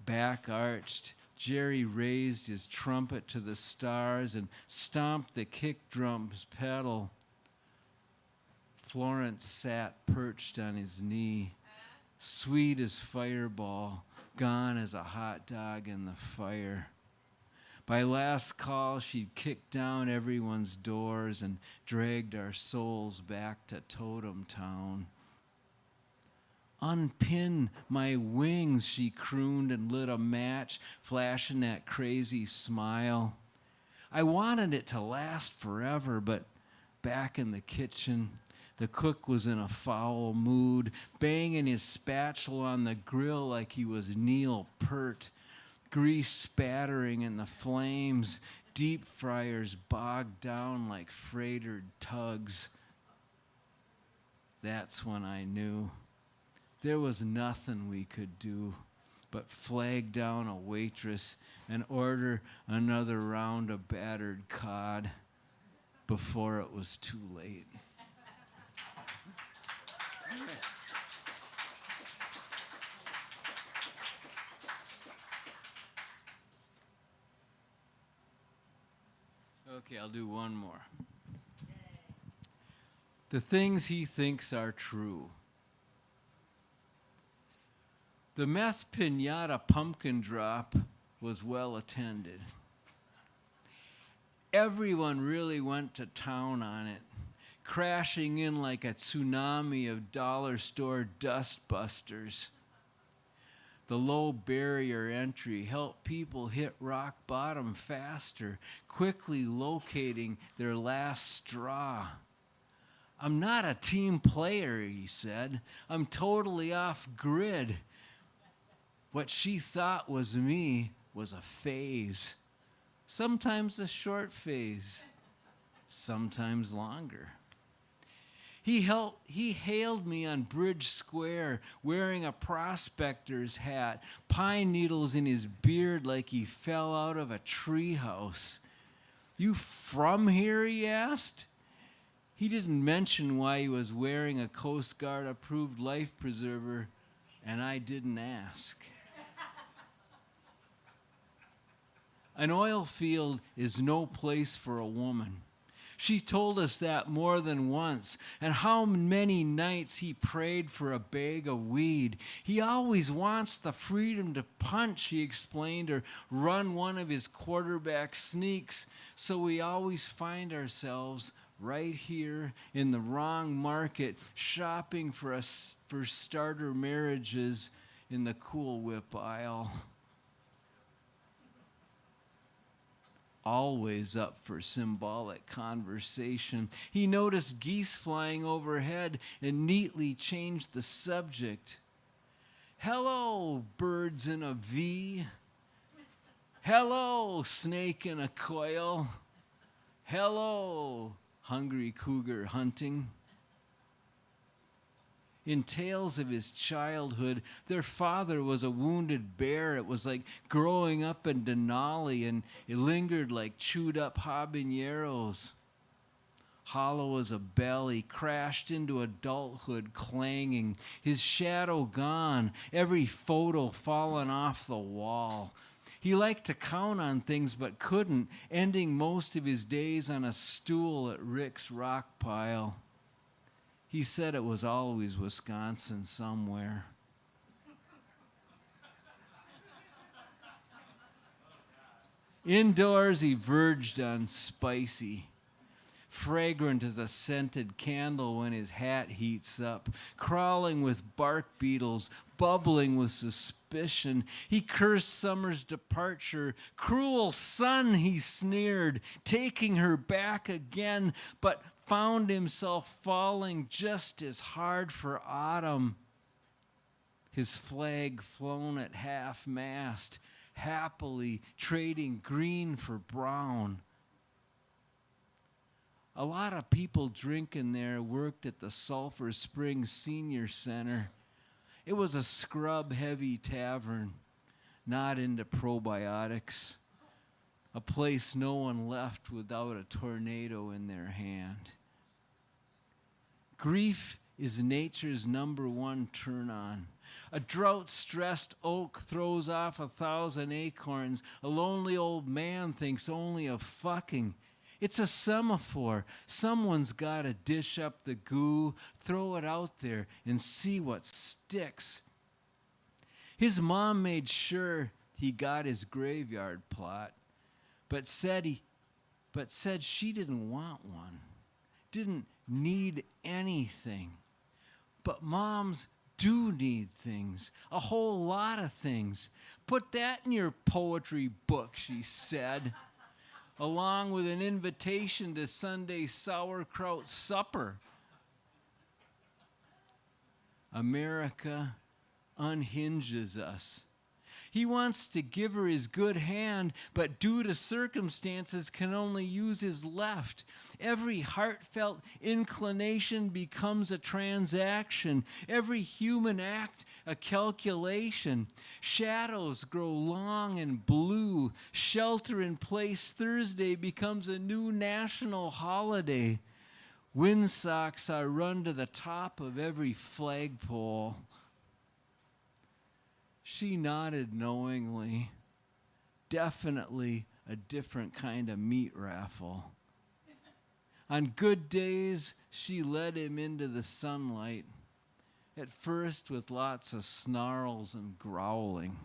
Back arched, Jerry raised his trumpet to the stars and stomped the kick drum's pedal. Florence sat perched on his knee, sweet as fireball, gone as a hot dog in the fire. By last call, she'd kicked down everyone's doors and dragged our souls back to Totem Town. Unpin my wings, she crooned and lit a match, flashing that crazy smile. I wanted it to last forever, but back in the kitchen, the cook was in a foul mood, banging his spatula on the grill like he was Neil Peart. Grease spattering in the flames, deep fryers bogged down like freighted tugs. That's when I knew there was nothing we could do but flag down a waitress and order another round of battered cod before it was too late. Okay, I'll do one more. The things he thinks are true. The meth pinata pumpkin drop was well attended. Everyone really went to town on it, crashing in like a tsunami of dollar store dustbusters. The low barrier entry helped people hit rock bottom faster, quickly locating their last straw. I'm not a team player, he said. I'm totally off grid. What she thought was me was a phase. Sometimes a short phase, sometimes longer. He hailed me on Bridge Square wearing a prospector's hat, pine needles in his beard like he fell out of a treehouse. You from here, he asked. He didn't mention why he was wearing a Coast Guard approved life preserver, and I didn't ask. An oil field is no place for a woman. She told us that more than once, and how many nights he prayed for a bag of weed. He always wants the freedom to punch, he explained, or run one of his quarterback sneaks, so we always find ourselves right here in the wrong market, shopping for starter marriages in the Cool Whip aisle. Always up for symbolic conversation. He noticed geese flying overhead and neatly changed the subject. Hello, birds in a V. Hello, snake in a coil. Hello, hungry cougar hunting. In tales of his childhood, their father was a wounded bear. It was like growing up in Denali, and it lingered like chewed up habaneros. Hollow as a bell, he crashed into adulthood clanging, his shadow gone, every photo fallen off the wall. He liked to count on things but couldn't, ending most of his days on a stool at Rick's rock pile. He said it was always Wisconsin somewhere. Indoors, he verged on spicy, fragrant as a scented candle when his hat heats up, crawling with bark beetles, bubbling with suspicion. He cursed summer's departure. Cruel sun, he sneered, taking her back again, but found himself falling just as hard for autumn. His flag flown at half-mast, happily trading green for brown. A lot of people drinking there worked at the Sulphur Springs Senior Center. It was a scrub-heavy tavern, not into probiotics, a place no one left without a tornado in their hand. Grief is nature's #1 turn-on. A drought-stressed oak throws off 1,000 acorns. A lonely old man thinks only of fucking. It's a semaphore. Someone's got to dish up the goo, throw it out there, and see what sticks. His mom made sure he got his graveyard plot, but said she didn't want one, didn't need anything. But moms do need things, a whole lot of things. Put that in your poetry book, she said, along with an invitation to Sunday sauerkraut supper. America unhinges us. He wants to give her his good hand, but due to circumstances can only use his left. Every heartfelt inclination becomes a transaction. Every human act a calculation. Shadows grow long and blue. Shelter in place Thursday becomes a new national holiday. Windsocks are run to the top of every flagpole. She nodded knowingly. Definitely a different kind of meat raffle. On good days, she led him into the sunlight, at first with lots of snarls and growling,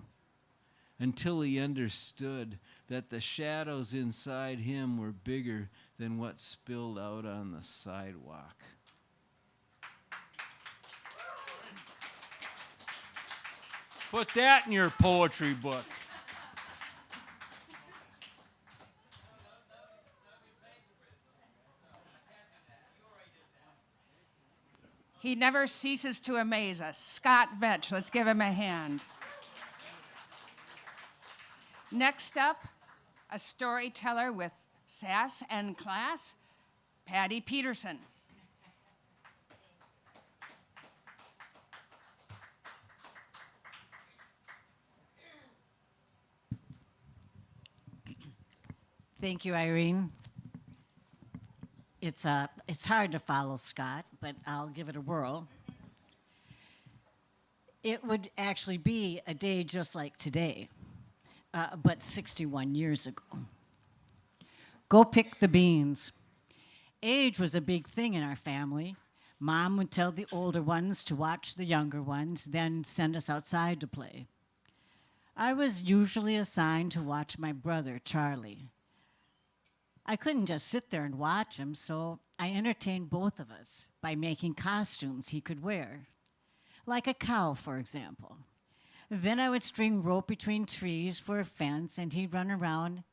until he understood that the shadows inside him were bigger than what spilled out on the sidewalk. Put that in your poetry book. He never ceases to amaze us. Scott Vetch, let's give him a hand. Next up, a storyteller with sass and class, Patty Peterson. Thank you, Irene. It's hard to follow Scott, but I'll give it a whirl. It would actually be a day just like today, but 61 years ago. Go pick the beans. Age was a big thing in our family. Mom would tell the older ones to watch the younger ones, then send us outside to play. I was usually assigned to watch my brother, Charlie. I couldn't just sit there and watch him, so I entertained both of us by making costumes he could wear, like a cow, for example. Then I would string rope between trees for a fence, and he'd run around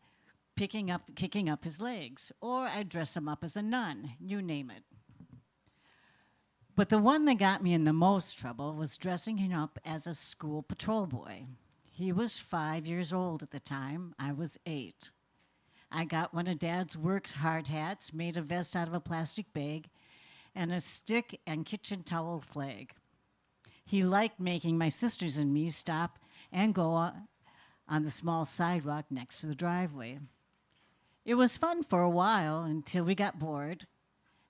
kicking up his legs, or I'd dress him up as a nun, you name it. But the one that got me in the most trouble was dressing him up as a school patrol boy. He was 5 years old at the time. I was 8. I got one of Dad's works hard hats, made a vest out of a plastic bag, and a stick and kitchen towel flag. He liked making my sisters and me stop and go on the small sidewalk next to the driveway. It was fun for a while until we got bored,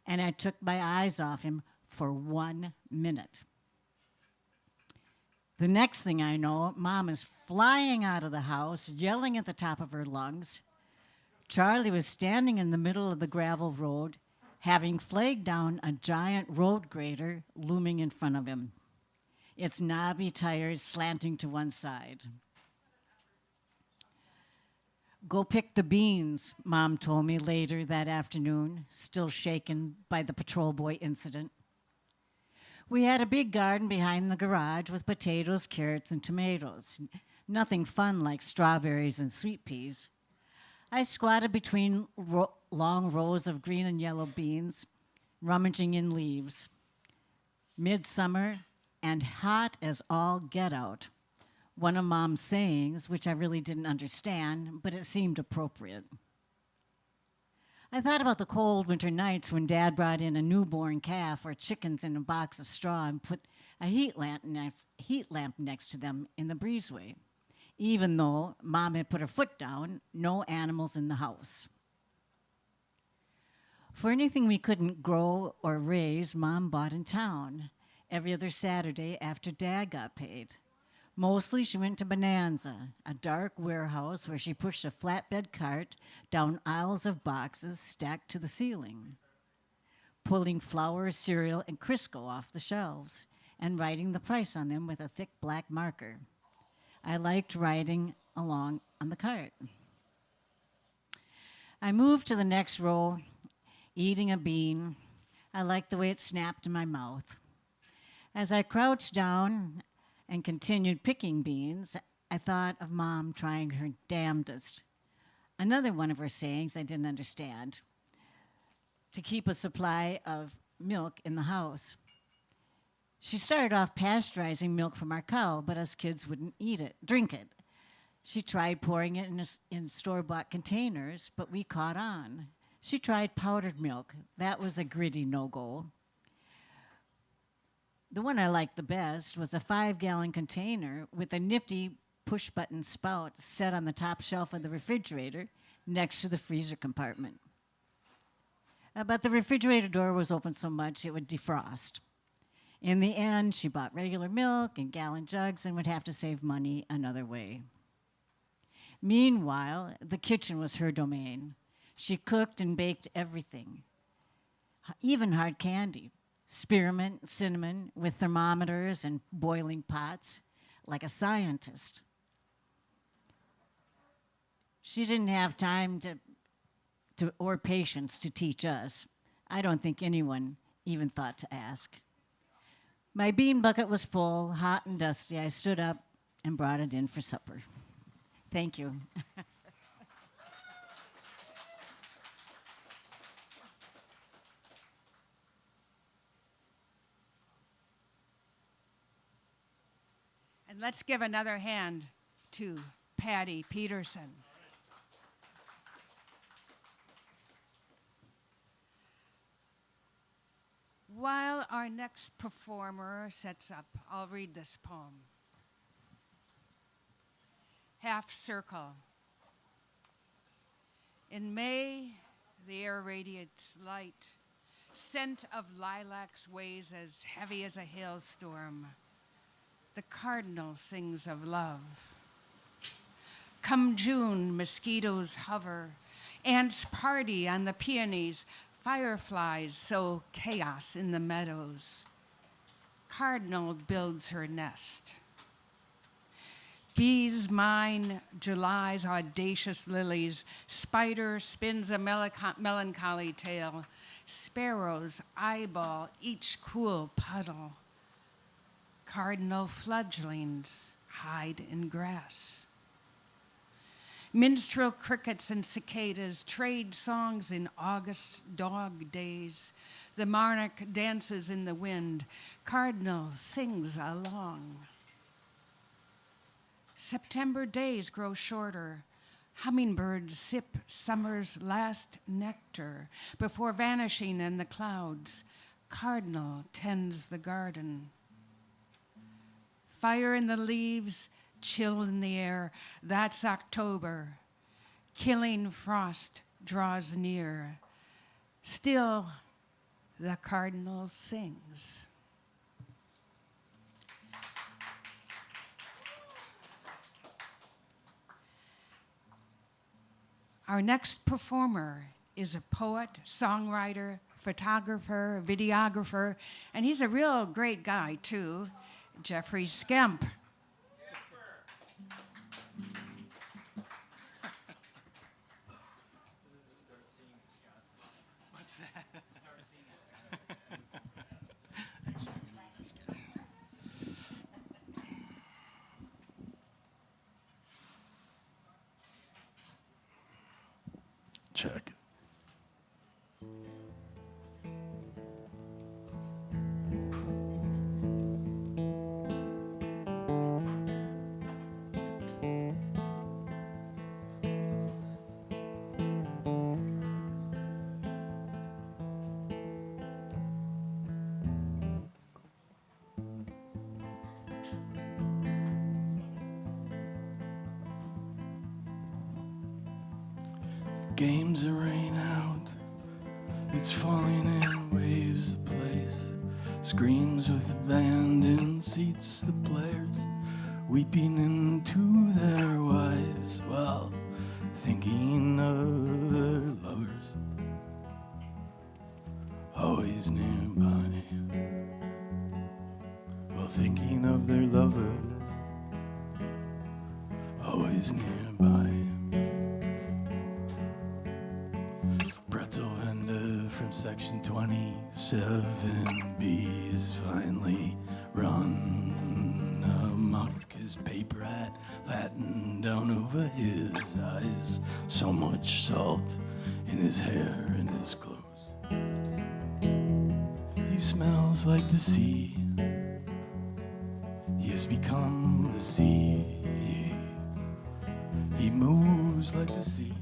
and I took my eyes off him for 1 minute. The next thing I know, Mom is flying out of the house, yelling at the top of her lungs. Charlie was standing in the middle of the gravel road, having flagged down a giant road grader looming in front of him, its knobby tires slanting to one side. Go pick the beans, Mom told me later that afternoon, still shaken by the patrol boy incident. We had a big garden behind the garage with potatoes, carrots, and tomatoes. Nothing fun like strawberries and sweet peas. I squatted between long rows of green and yellow beans, rummaging in leaves. Midsummer and hot as all get out. One of Mom's sayings, which I really didn't understand, but it seemed appropriate. I thought about the cold winter nights when Dad brought in a newborn calf or chickens in a box of straw and put a heat lamp next to them in the breezeway. Even though Mom had put her foot down, no animals in the house. For anything we couldn't grow or raise, Mom bought in town every other Saturday after Dad got paid. Mostly she went to Bonanza, a dark warehouse where she pushed a flatbed cart down aisles of boxes stacked to the ceiling, pulling flour, cereal, and Crisco off the shelves and writing the price on them with a thick black marker. I liked riding along on the cart. I moved to the next row, eating a bean. I liked the way it snapped in my mouth. As I crouched down and continued picking beans, I thought of Mom trying her damnedest. Another one of her sayings I didn't understand, to keep a supply of milk in the house. She started off pasteurizing milk from our cow, but us kids wouldn't drink it. She tried pouring it in store-bought containers, but we caught on. She tried powdered milk. That was a gritty no-go. The one I liked the best was a 5-gallon container with a nifty push-button spout set on the top shelf of the refrigerator next to the freezer compartment. But the refrigerator door was open so much it would defrost. In the end, she bought regular milk in gallon jugs and would have to save money another way. Meanwhile, the kitchen was her domain. She cooked and baked everything, even hard candy, spearmint, cinnamon, with thermometers and boiling pots, like a scientist. She didn't have time or patience to teach us. I don't think anyone even thought to ask. My bean bucket was full, hot and dusty. I stood up and brought it in for supper. Thank you. And let's give another hand to Patty Peterson. While our next performer sets up, I'll read this poem. Half Circle. In May, the air radiates light. Scent of lilacs weighs as heavy as a hailstorm. The cardinal sings of love. Come June, mosquitoes hover. Ants party on the peonies. Fireflies sow chaos in the meadows. Cardinal builds her nest. Bees mine July's audacious lilies. Spider spins a melancholy tale. Sparrows eyeball each cool puddle. Cardinal fledglings hide in grass. Minstrel crickets and cicadas trade songs in August dog days. The monarch dances in the wind. Cardinal sings along. September days grow shorter. Hummingbirds sip summer's last nectar before vanishing in the clouds. Cardinal tends the garden. Fire in the leaves, chill in the air. That's October. Killing frost draws near. Still, the cardinal sings. Our next performer is a poet, songwriter, photographer, videographer, and he's a real great guy, too, Jeffrey Skemp. Check. Games are rain out, it's falling in waves. The place screams with abandoned seats. The players weeping into their wives while thinking of their lovers always nearby. While thinking of their lovers always nearby. Section 27B is finally run amok. His paper hat flattened down over his eyes. So much salt in his hair and his clothes. He smells like the sea. He has become the sea. He moves like the sea.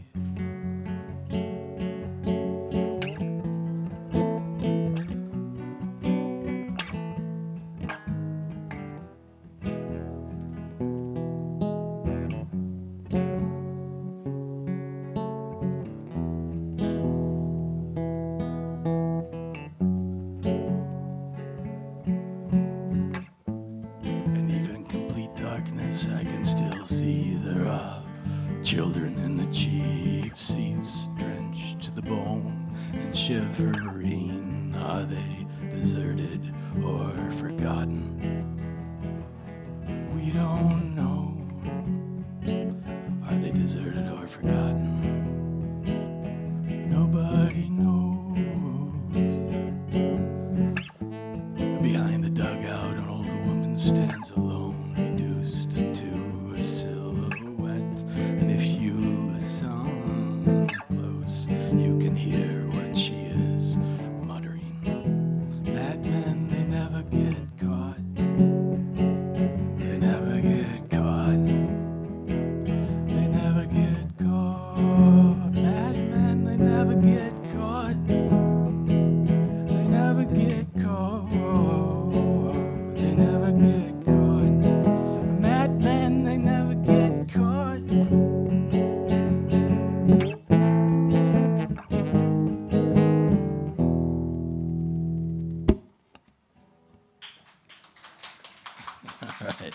I can still see there are children in the cheap seats, drenched to the bone and shivering. Are they deserted or forgotten? We don't know. Are they deserted or forgotten? Nobody knows. Behind the dugout, an old woman stands alone, reduced to a silhouette. And if you listen close, you can hear what she is muttering. Madmen, they never get caught. They never get caught. They never get caught. Madmen, they never get caught. They never get caught. They never get caught. Madmen, they never get caught. All right.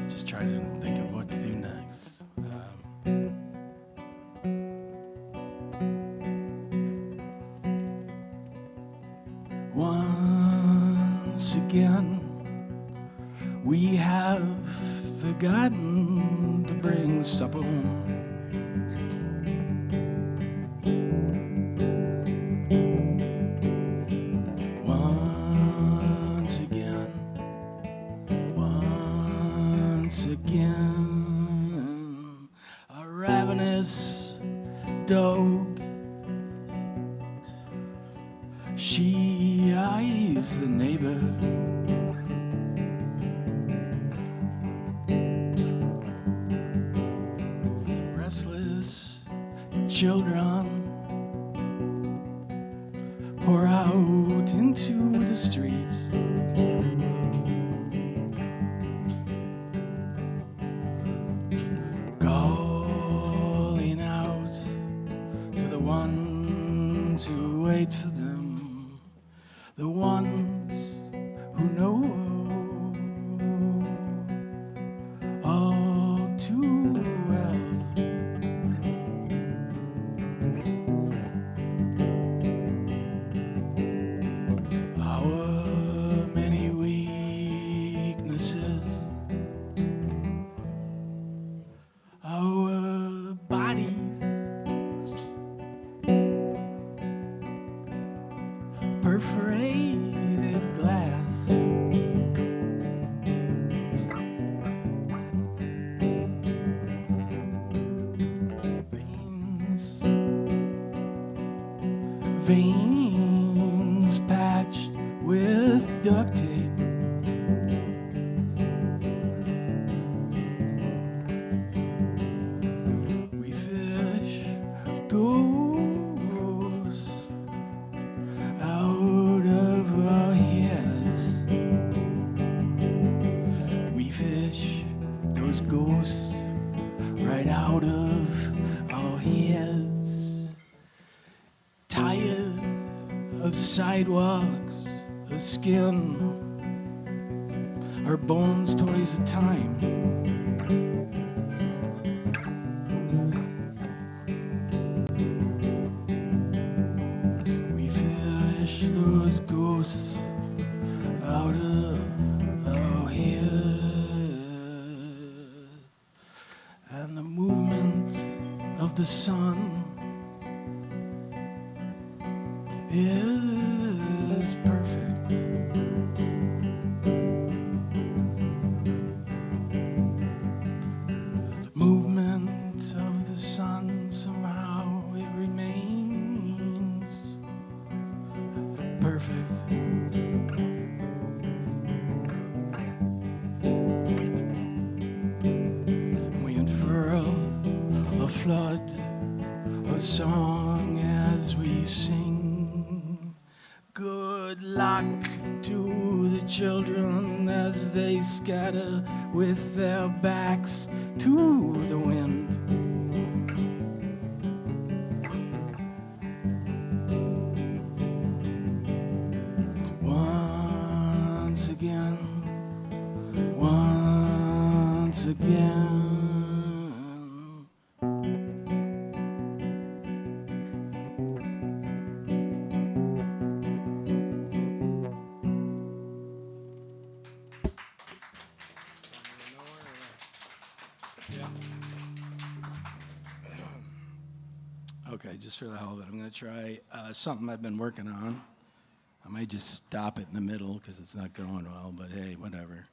Just trying to think of what to do next. Once again, we have forgotten to bring supper home. Once again, once again, a ravenous dog. She eyes the neighbor. Restless children pour out into the streets. Calling out to the ones who wait for them, the ones who know all too well. Our many weaknesses, our bodies perforated glass. Veins patched with duct tape. We fish ghosts out of our heads. We fish those ghosts right out of our heads. Tired of sidewalks of skin, our bones toys of time. We fish those ghosts out of our head, and the movement of the sun is perfect. The movement perfect. We unfurl a flood of song as we sing. Good luck to the children as they scatter with their backs to the wind. Once again, once again. Okay, just for the hell of it, I'm going to try something I've been working on. I might just stop it in the middle because it's not going well, but hey, whatever.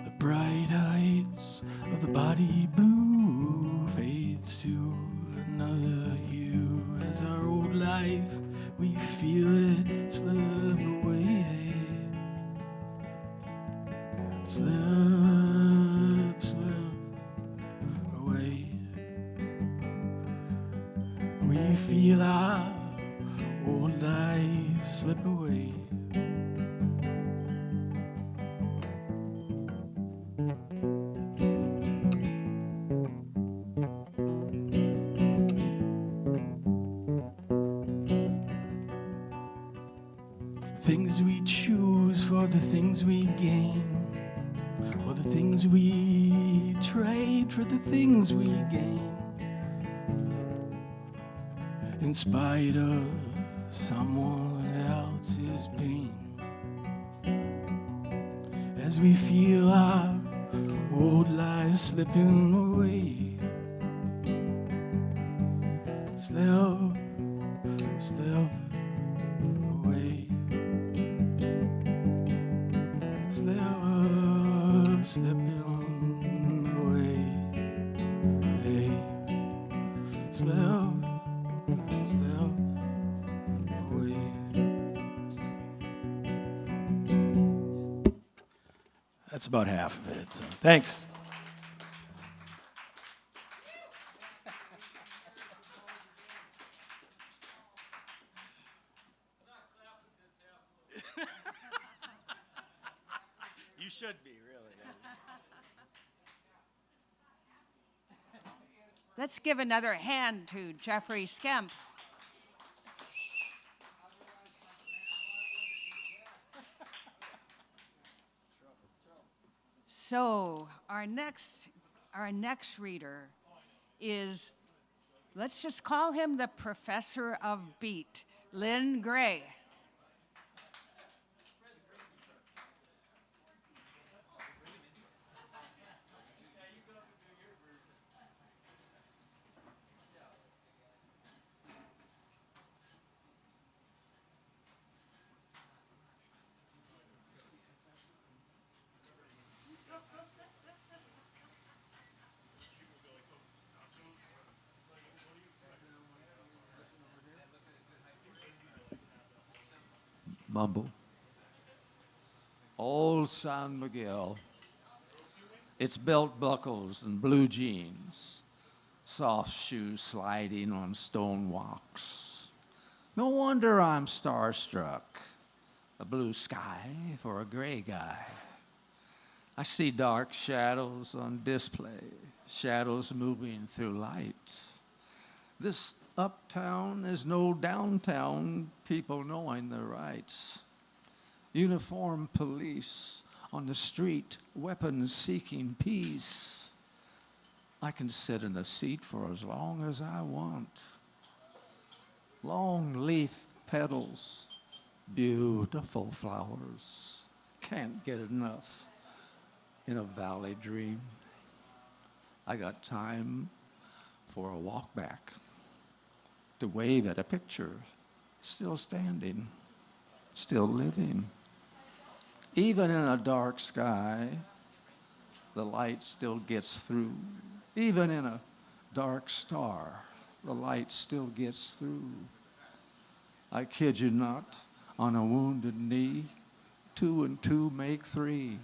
The bright heights of the body blue fades to another hue as our old life, we feel it slip away. Slip, slip away. We feel our old life slip away. Things we choose for the things we gain, or the things we trade for the things we gain, in spite of someone else's pain. As we feel our old lives slipping away, slip, slip away. Slipping away, hey, slip away. That's about half of it, so thanks. You should be, really. Let's give another hand to Jeffrey Skemp. So our next reader is, let's just call him the Professor of Beat, Lynn Gray. Mumble. Old San Miguel. Its belt buckles and blue jeans, soft shoes sliding on stone walks. No wonder I'm starstruck. A blue sky for a gray guy. I see dark shadows on display, shadows moving through light. This uptown is no downtown, people knowing their rights. Uniformed police on the street, weapons seeking peace. I can sit in a seat for as long as I want. Long leaf petals, beautiful flowers. Can't get enough in a valley dream. I got time for a walk back, to wave at a picture, still standing, still living. Even in a dark sky, the light still gets through. Even in a dark star, the light still gets through. I kid you not, on a wounded knee, 2 and 2 make 3.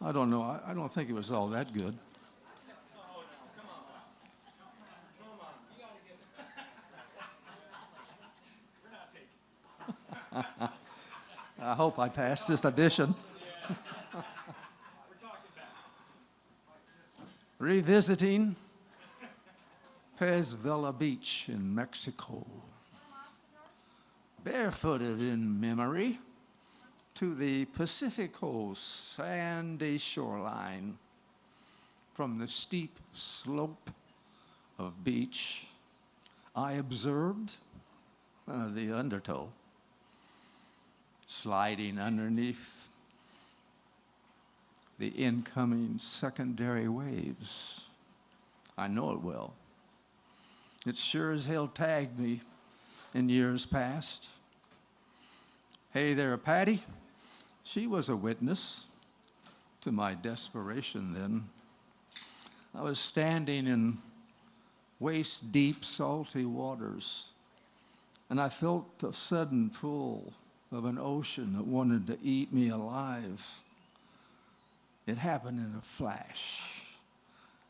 I don't know. I don't think it was all that good. I hope I passed this audition. Revisiting Pez Vela Beach in Mexico. Barefooted in memory to the Pacifico's sandy shoreline. From the steep slope of beach, I observed the undertow sliding underneath the incoming secondary waves. I know it well. It sure as hell tagged me in years past. Hey there, Patty. She was a witness to my desperation then. I was standing in waist-deep salty waters, and I felt a sudden pull of an ocean that wanted to eat me alive. It happened in a flash.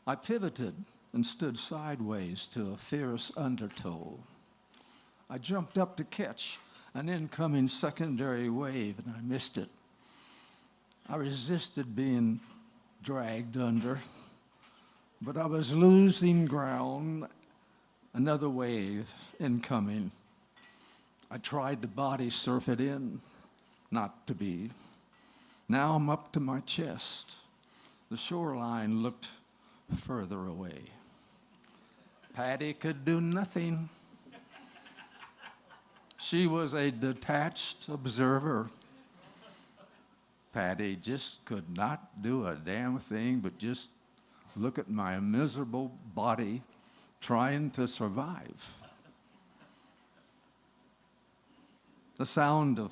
I pivoted and stood sideways to a fierce undertow. I jumped up to catch an incoming secondary wave, and I missed it. I resisted being dragged under, but I was losing ground. Another wave incoming. I tried to body surf it in, not to be. Now I'm up to my chest. The shoreline looked further away. Patty could do nothing. She was a detached observer. Patty just could not do a damn thing but just look at my miserable body trying to survive. The sound of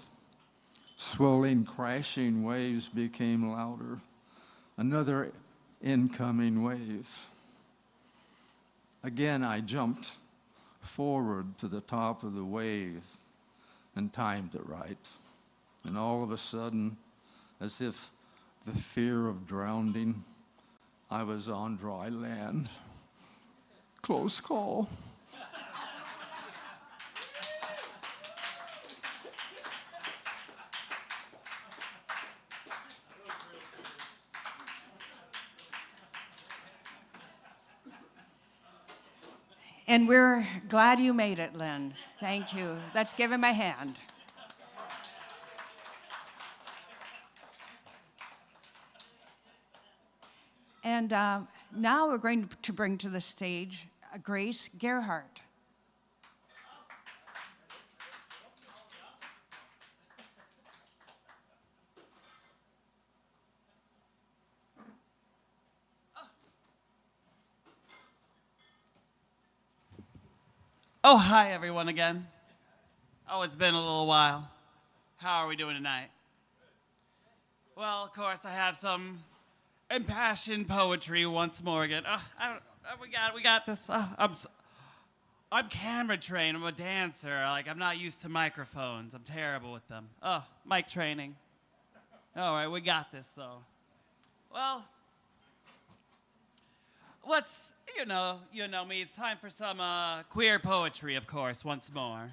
swirling, crashing waves became louder. Another incoming wave. Again, I jumped forward to the top of the wave and timed it right. And all of a sudden, as if the fear of drowning, I was on dry land. Close call. And we're glad you made it, Lynn. Thank you. Let's give him a hand. And now we're going to bring to the stage Grace Gerhardt. Oh, hi, everyone, again. Oh, it's been a little while. How are we doing tonight? Well, of course, I have some impassioned poetry once more again. We got this. I'm camera trained. I'm a dancer. I'm not used to microphones. I'm terrible with them. Mic training. All right, we got this, though. Well, let's, you know me. It's time for some queer poetry, of course, once more.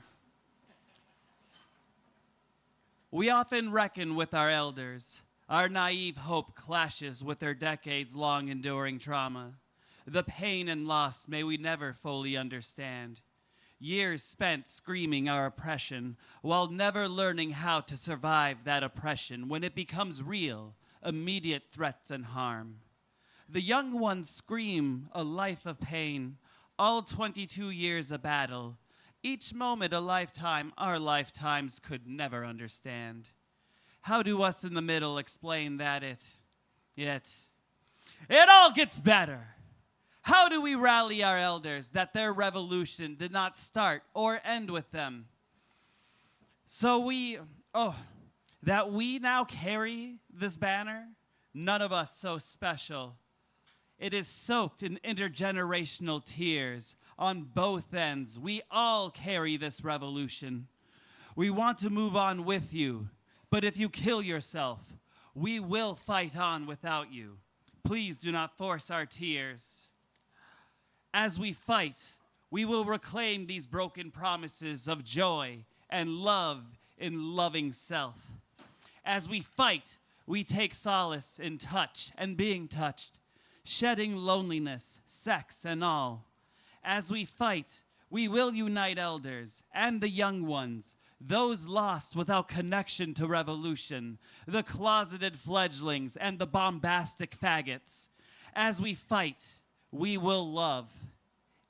We often reckon with our elders. Our naive hope clashes with their decades-long enduring trauma. The pain and loss may we never fully understand. Years spent screaming our oppression while never learning how to survive that oppression when it becomes real, immediate threats and harm. The young ones scream a life of pain, all 22 years a battle, each moment a lifetime our lifetimes could never understand. How do us in the middle explain that it all gets better? How do we rally our elders that their revolution did not start or end with them? That we now carry this banner, none of us so special. It is soaked in intergenerational tears on both ends. We all carry this revolution. We want to move on with you, but if you kill yourself, we will fight on without you. Please do not force our tears. As we fight, we will reclaim these broken promises of joy and love in loving self. As we fight, we take solace in touch and being touched, shedding loneliness, sex, and all. As we fight, we will unite elders and the young ones, those lost without connection to revolution, the closeted fledglings and the bombastic faggots. As we fight, we will love.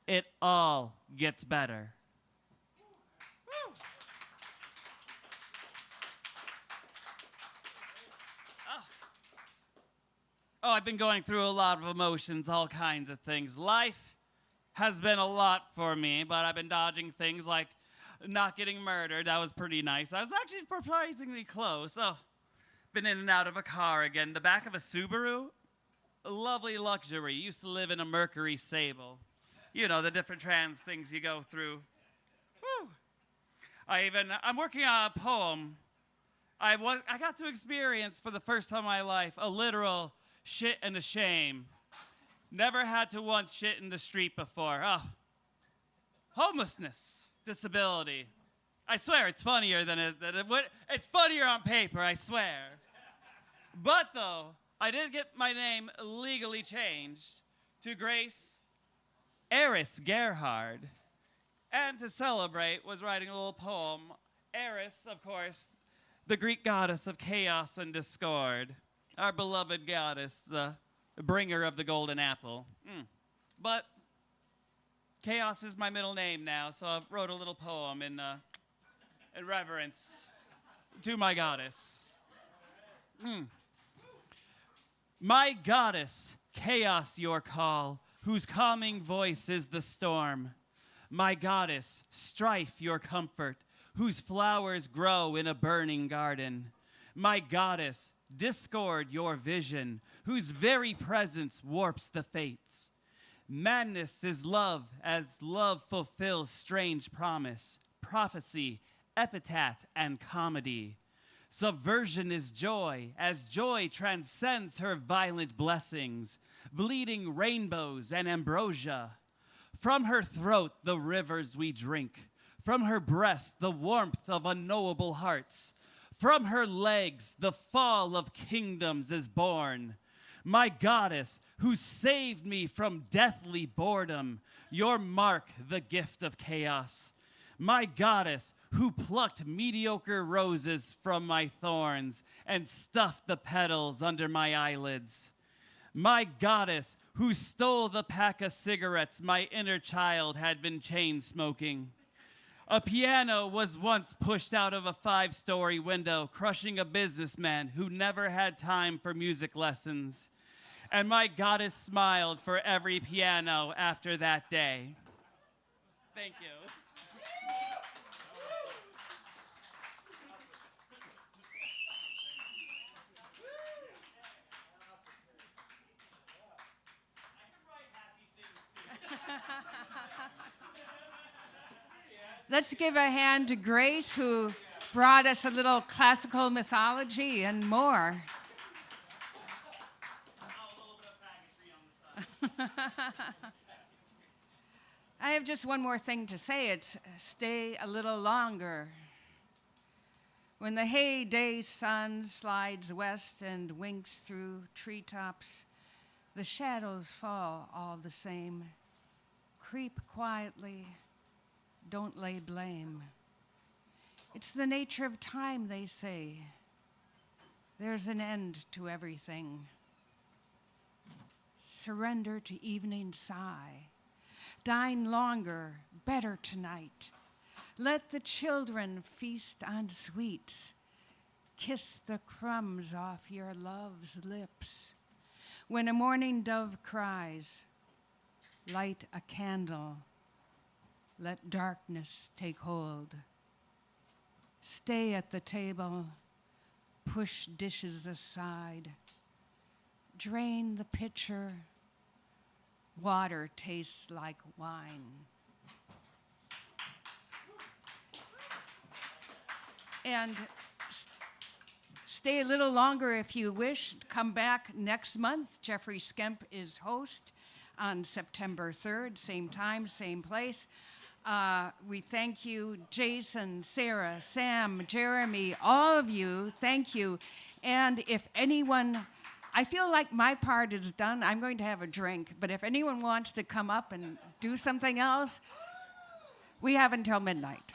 It all gets better. Oh, I've been going through a lot of emotions, all kinds of things. Life has been a lot for me, but I've been dodging things like not getting murdered. That was pretty nice. I was actually surprisingly close. Oh, been in and out of a car again. The back of a Subaru, a lovely luxury. Used to live in a Mercury Sable. You know, the different trans things you go through. Woo. I'm working on a poem. I got to experience for the first time in my life a literal shit and a shame. Never had to once shit in the street before. Oh. Homelessness, disability. I swear it's funnier than it's funnier on paper, I swear. But though, I did get my name legally changed to Grace Eris Gerhard. And to celebrate was writing a little poem. Eris, of course, the Greek goddess of chaos and discord. Our beloved goddess, the bringer of the golden apple. But chaos is my middle name now, so I wrote a little poem in reverence to my goddess. My goddess, chaos your call, whose calming voice is the storm. My goddess, strife your comfort, whose flowers grow in a burning garden. My goddess, discord your vision, whose very presence warps the fates. Madness is love, as love fulfills strange promise, prophecy, epitaph, and comedy. Subversion is joy, as joy transcends her violent blessings, bleeding rainbows and ambrosia. From her throat the rivers we drink, from her breast the warmth of unknowable hearts. From her legs the fall of kingdoms is born. My goddess, who saved me from deathly boredom, your mark the gift of chaos. My goddess, who plucked mediocre roses from my thorns and stuffed the petals under my eyelids. My goddess, who stole the pack of cigarettes my inner child had been chain smoking. A piano was once pushed out of a 5-story window, crushing a businessman who never had time for music lessons. And my goddess smiled for every piano after that day. Thank you. Let's give a hand to Grace, who brought us a little classical mythology and more. I have just one more thing to say. It's stay a little longer. When the heyday sun slides west and winks through treetops, the shadows fall all the same. Creep quietly, don't lay blame. It's the nature of time, they say. There's an end to everything. Surrender to evening sigh. Dine longer, better tonight. Let the children feast on sweets. Kiss the crumbs off your love's lips. When a morning dove cries, light a candle. Let darkness take hold. Stay at the table. Push dishes aside. Drain the pitcher. Water tastes like wine. And stay a little longer if you wish. Come back next month. Jeffrey Skemp is host on September 3rd, same time, same place. We thank you, Jason, Sarah, Sam, Jeremy, all of you, thank you. And if anyone, I feel like my part is done. I'm going to have a drink, but if anyone wants to come up and do something else, we have until midnight.